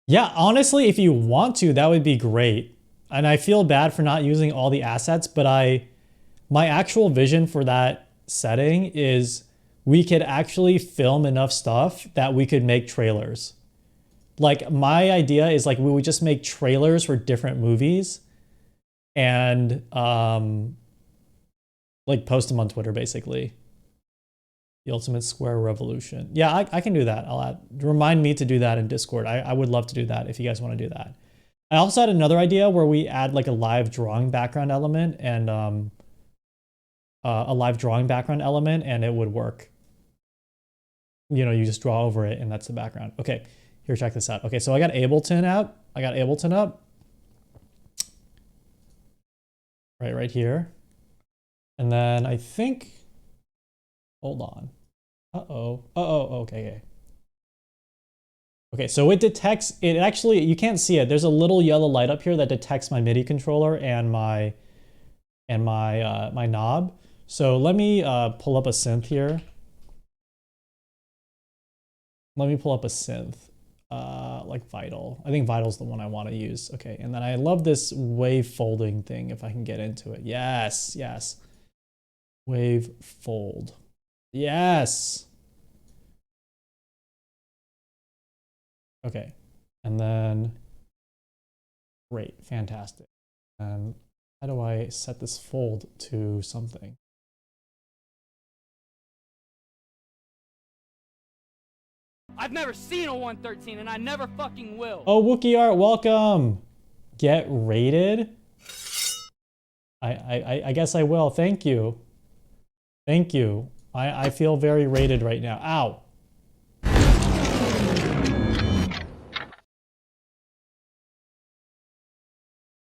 Yeah, honestly, if you want to, that would be great. And I feel bad for not using all the assets, but my actual vision for that setting is we could actually film enough stuff that we could make trailers. Like, my idea is like we would just make trailers for different movies and like post them on Twitter, basically. The Ultimate Square Revolution. Yeah, I can do that. Remind me to do that in Discord. I would love to do that if you guys want to do that. I also had another idea where we add like a live drawing background element and it would work. You know, you just draw over it and that's the background. Okay, here, check this out. Okay, so I got Ableton out. Up. Right here. And then I think, hold on. Okay. Okay, so it detects, it actually, you can't see it. There's a little yellow light up here that detects my MIDI controller and my knob. So let me pull up a synth here. Let me pull up a synth, like Vital. I think Vital's the one I want to use. Okay, and then I love this wave folding thing if I can get into it. Yes. Wave fold. Yes. Okay, and then, great, fantastic. And how do I set this fold to something? I've never seen a 113 and I never fucking will. Oh, Wookie Art, welcome. Get rated? I guess I will. Thank you. Thank you. I feel very rated right now. Ow.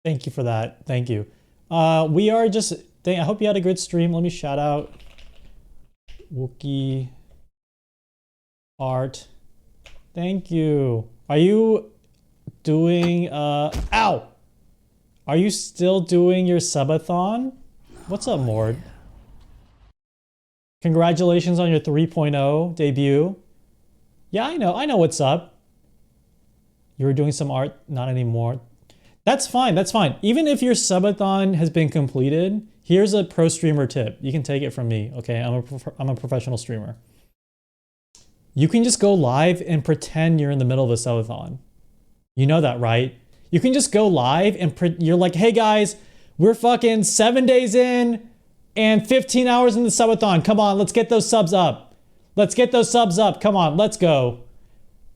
Thank you for that. Thank you. We are just, I hope you had a good stream. Let me shout out Wookie Art. Thank you. Are you doing, ow! Are you still doing your subathon? What's up, Mord? Congratulations on your 3.0 debut. Yeah, I know what's up. You were doing some art, not anymore. That's fine, that's fine. Even if your subathon has been completed, here's a pro streamer tip. You can take it from me, okay? I'm a professional streamer. You can just go live and pretend you're in the middle of a subathon. You know that, right? You can just go live and you're like, hey guys, we're fucking 7 days in and 15 hours in the subathon. Come on, let's get those subs up. Let's get those subs up. Come on, let's go.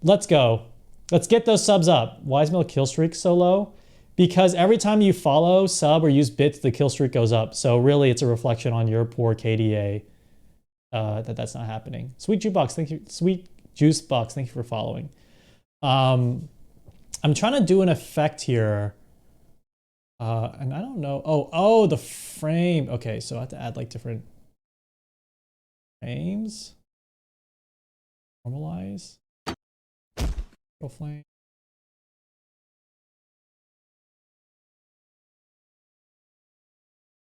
Let's go. Let's get those subs up. Why is my kill streak so low? Because every time you follow, sub, or use bits, the kill streak goes up. So really, it's a reflection on your poor KDA that's not happening. Sweet Jukebox, thank you. Sweet Juice Box, thank you for following. I'm trying to do an effect here. And I don't know. Oh, the frame. Okay, so I have to add like different frames. Normalize. Flame.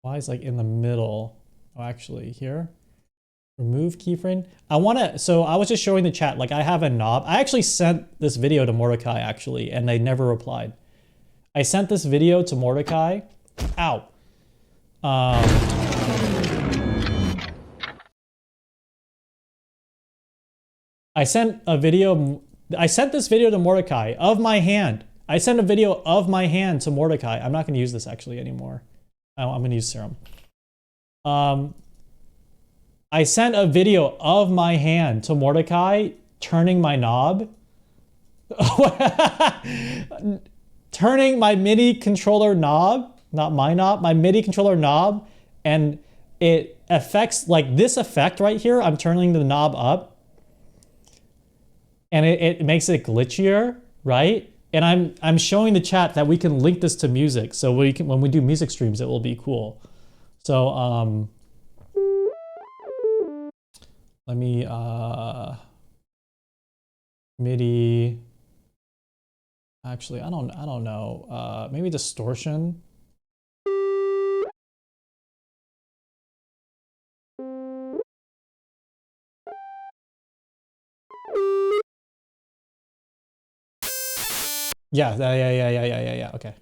Why is like in the middle? Oh, actually here. Remove keyframe. I was just showing the chat, like I have a knob. I actually sent this video to Mordecai actually, and they never replied. I sent this video to Mordecai. Ow. I sent this video to Mordecai of my hand. I sent a video of my hand to Mordecai. I'm not going to use this actually anymore. I'm going to use serum. I sent a video of my hand to Mordecai turning my knob. Turning my MIDI controller knob, not my knob, my MIDI controller knob, and it affects like this effect right here. I'm turning the knob up and it makes it glitchier, right? And I'm showing the chat that we can link this to music. So we can, when we do music streams, it will be cool. So let me MIDI. Actually, I don't know. Maybe distortion. Yeah. Okay.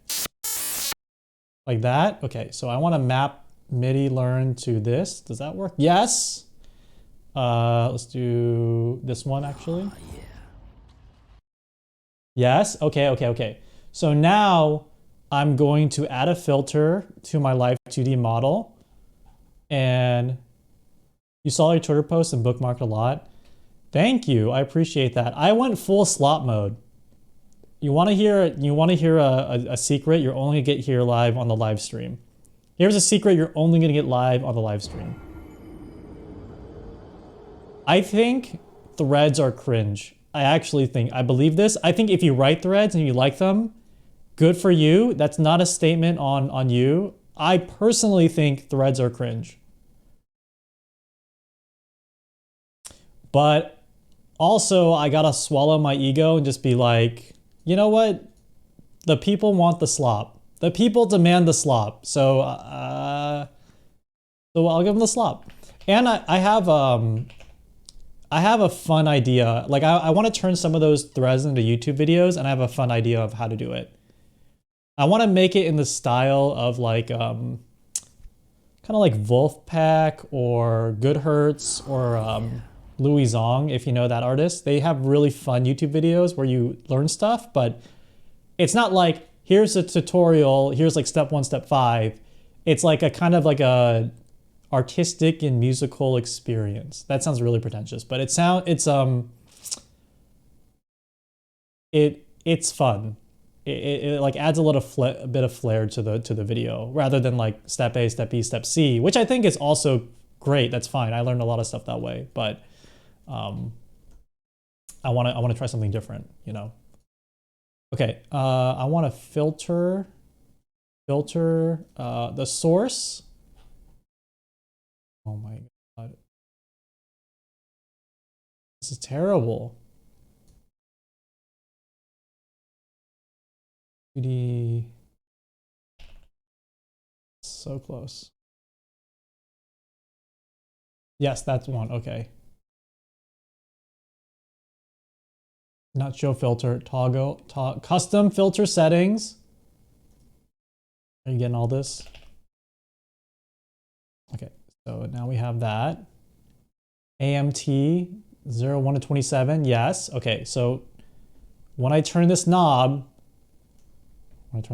Like that. Okay. So I want to map MIDI learn to this. Does that work? Yes. Let's do this one actually. Yes. Okay. So now I'm going to add a filter to my Live 2D model. And you saw your Twitter post and bookmarked a lot. Thank you. I appreciate that. I went full slot mode. You want to hear a secret? You're only going to get here live on the live stream. Here's a secret you're only going to get live on the live stream. I think threads are cringe. I believe this. I think if you write threads and you like them, good for you. That's not a statement on you. I personally think threads are cringe. But also, I gotta swallow my ego and just be like, you know what? The people want the slop. The people demand the slop. So, so I'll give them the slop. And I have a fun idea. Like I want to turn some of those threads into YouTube videos, and I have a fun idea of how to do it. I want to make it in the style of like, kind of like Wolfpack or Goodhertz or Louis Zong, if you know that artist. They have really fun YouTube videos where you learn stuff, but it's not like, here's a tutorial, here's like step 1, step 5. It's like a kind of like a artistic and musical experience. That sounds really pretentious, but it's fun. It like adds a bit of flair to the video rather than like step A, step B, step C, which I think is also great. That's fine. I learned a lot of stuff that way, but I want to try something different, you know. Okay, I want to filter the source. Oh my god. This is terrible. 2D. So close. Yes, that's one. Okay. Not show filter, custom filter settings. Are you getting all this? Okay, so now we have that. AMT 01 to 27, yes. Okay, so when I turn this knob, okay.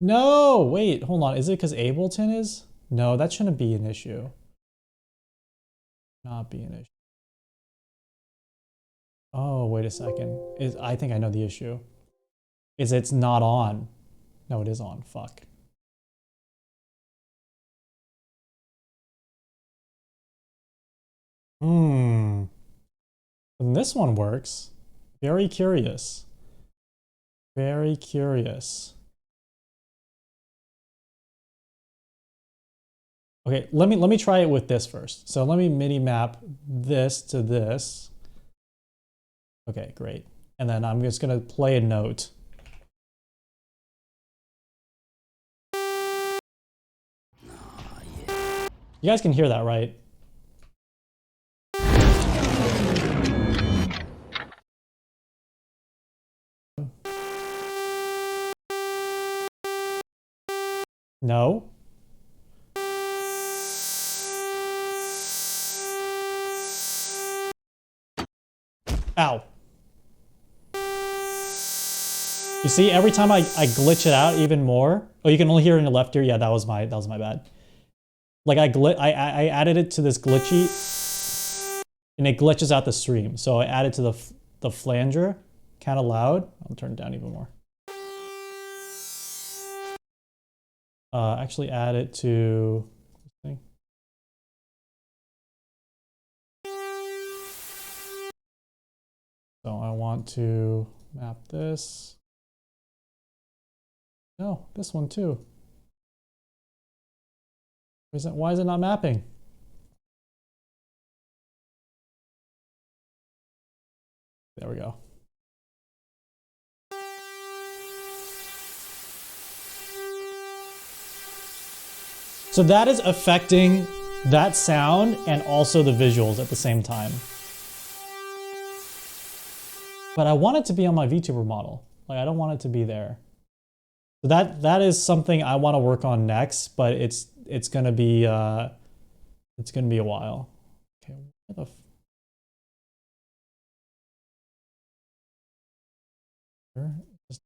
No, wait, hold on. Is it because Ableton is? No, that shouldn't be an issue. Not be an issue. Oh, wait a second. I think I know the issue. It's not on. No, it is on. Fuck. And this one works. Very curious. Very curious. Okay, let me try it with this first. So let me MIDI map this to this. Okay, great. And then I'm just gonna play a note. You guys can hear that, right? No? Ow. You see, every time I glitch it out even more. Oh, you can only hear it in your left ear. Yeah, that was my bad. Like I added it to this glitchy, and it glitches out the stream. So I added to the flanger, kind of loud. I'll turn it down even more. Actually add it to this thing. So I want to map this. No, this one too. Why is it not mapping? There we go. So that is affecting that sound and also the visuals at the same time. But I want it to be on my VTuber model. Like, I don't want it to be there. So that is something I want to work on next, but it's gonna be a while. Okay, where the just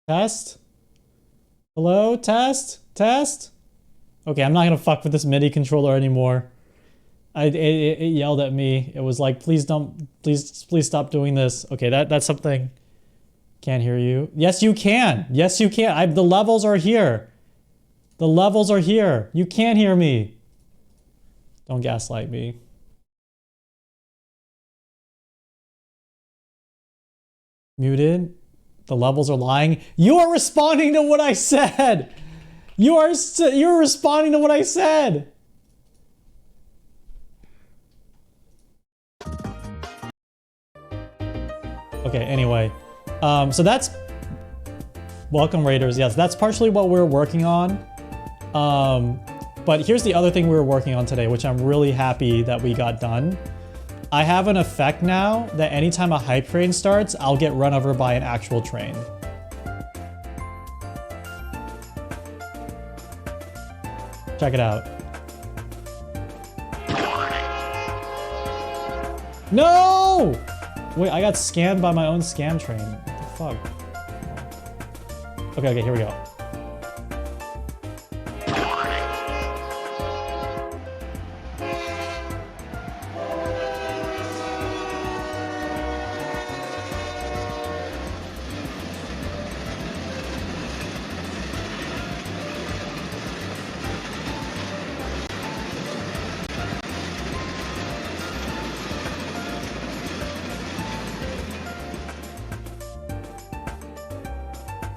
test? Hello? Test? Test? Okay, I'm not gonna fuck with this MIDI controller anymore. It yelled at me. It was like, please stop doing this. Okay, that's something. Can't hear you. Yes, you can. Yes, you can. The levels are here. The levels are here. You can't hear me. Don't gaslight me. Muted. The levels are lying. You are responding to what I said. You're responding to what I said. Okay, anyway. So that's... Welcome, Raiders. Yes, that's partially what we're working on. But here's the other thing we were working on today, which I'm really happy that we got done. I have an effect now that anytime a hype train starts, I'll get run over by an actual train. Check it out. No! Wait, I got scanned by my own scam train. What the fuck? Okay, here we go.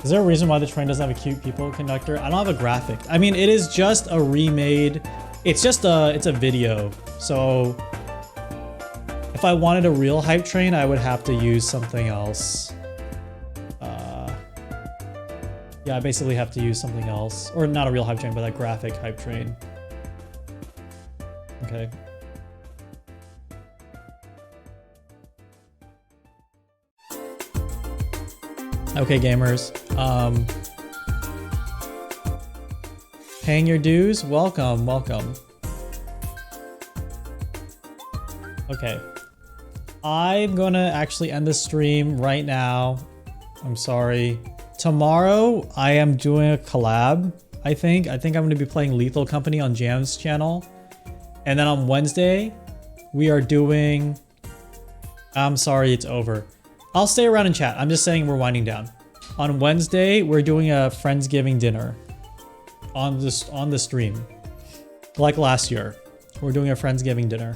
Is there a reason why the train doesn't have a cute PEEPO conductor? I don't have a graphic. I mean, it is just a remade. It's a video. So if I wanted a real hype train, I would have to use something else. Yeah, I basically have to use something else. Or not a real hype train, but a graphic hype train. Okay. Okay, gamers. Paying your dues? Welcome, welcome. Okay. I'm gonna actually end the stream right now. I'm sorry. Tomorrow, I am doing a collab, I think. I think I'm gonna be playing Lethal Company on Jam's channel. And then on Wednesday, we are doing... I'm sorry, it's over. I'll stay around and chat. I'm just saying we're winding down. On Wednesday, we're doing a Friendsgiving dinner on the stream. Like last year. We're doing a Friendsgiving dinner.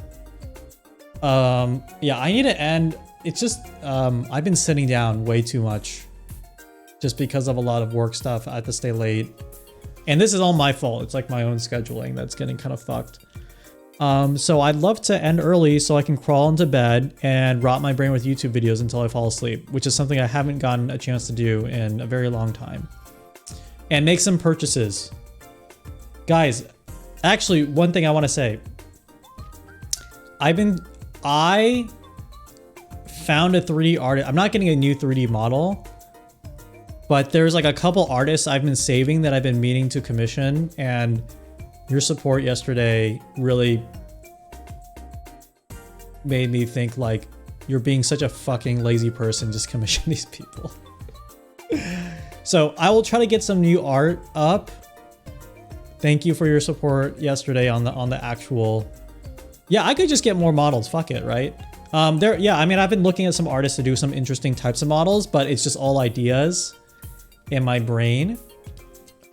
Yeah, I need to end. It's just, I've been sitting down way too much. Just because of a lot of work stuff. I have to stay late. And this is all my fault. It's like my own scheduling that's getting kind of fucked. So I'd love to end early so I can crawl into bed and rot my brain with YouTube videos until I fall asleep, which is something I haven't gotten a chance to do in a very long time. And make some purchases. Guys, actually, one thing I want to say. I found a 3D artist. I'm not getting a new 3D model, but there's like a couple artists I've been saving that I've been meaning to commission, and your support yesterday really made me think like you're being such a fucking lazy person just commission these people. So I will try to get some new art up. Thank you for your support yesterday on the actual. Yeah, I could just get more models. Fuck it, right? Yeah, I mean, I've been looking at some artists to do some interesting types of models, but it's just all ideas in my brain.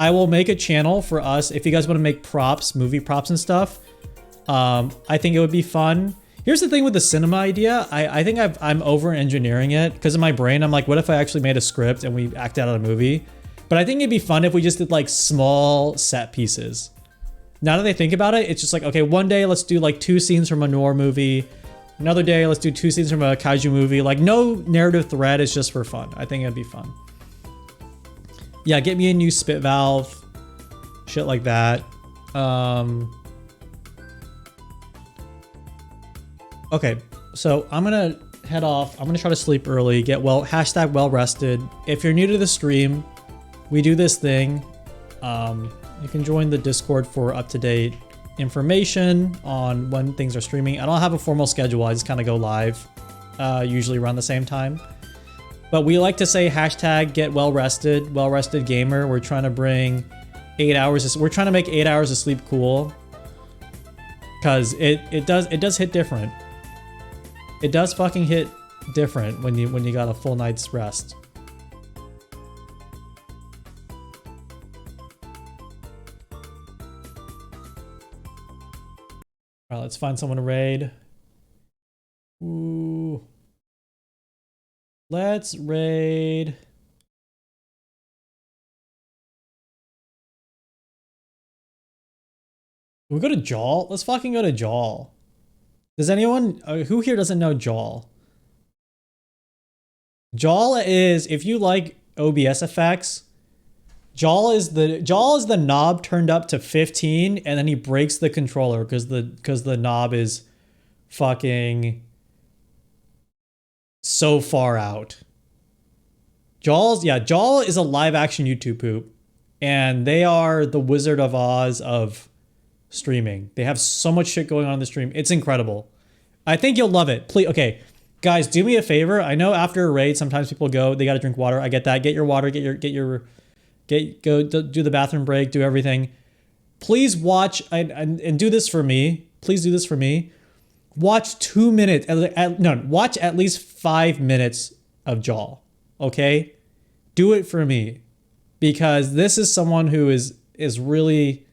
I will make a channel for us if you guys want to make props, movie props and stuff. I think it would be fun. Here's the thing with the cinema idea. I think I'm over engineering it because in my brain, I'm like, what if I actually made a script and we acted out a movie? But I think it'd be fun if we just did like small set pieces. Now that I think about it, it's just like, okay, one day let's do like 2 scenes from a noir movie. Another day, let's do 2 scenes from a kaiju movie. Like no narrative thread, is just for fun. I think it'd be fun. Yeah, get me a new spit valve. Shit like that. Okay, so I'm gonna head off. I'm gonna try to sleep early, get well, hashtag well rested. If you're new to the stream, we do this thing. You can join the Discord for up-to-date information on when things are streaming. I don't have a formal schedule, I just kind of go live, usually around the same time. But we like to say hashtag get well rested gamer. We're trying to bring 8 hours. We're trying to make 8 hours of sleep cool. Cause it does hit different. It does fucking hit different when you got a full night's rest. Alright, let's find someone to raid. Ooh. Let's raid. Can we go to Jaw? Let's fucking go to Jaw. Does anyone, who here doesn't know Jaw? Jaw is, if you like OBS effects, Jaw is the knob turned up to 15 and then he breaks the controller because the knob is fucking so far out. Jaw is a live action YouTube poop, and they are the Wizard of Oz of streaming. They have so much shit going on in the stream. It's incredible. I think you'll love it. Please, okay, guys, do me a favor. I know after a raid, sometimes people go, they got to drink water. I get that. Get your water. Go do the bathroom break. Do everything. Please watch and do this for me. Please do this for me. Watch 2 minutes. Watch at least 5 minutes of Jaw. Okay, do it for me, because this is someone who is really.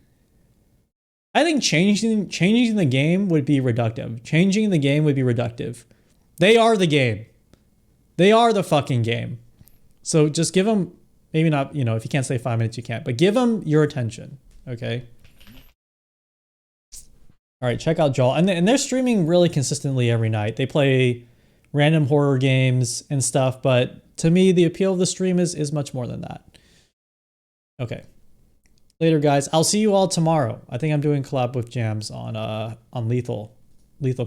I think changing the game would be reductive. Changing the game would be reductive. They are the game. They are the fucking game. So just give them, maybe not, if you can't stay 5 minutes, you can't, but give them your attention. Okay. All right, check out Jaw. And they're streaming really consistently every night. They play random horror games and stuff, but to me, the appeal of the stream is much more than that. Okay. Later, guys. I'll see you all tomorrow. I think I'm doing collab with Jams on Lethal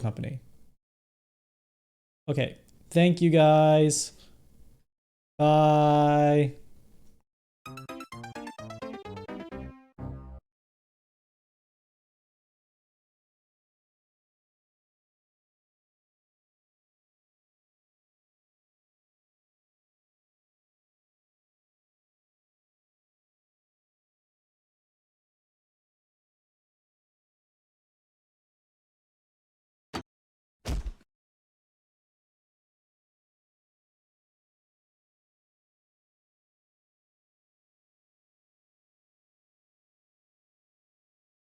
Company. Okay. Thank you, guys. Bye.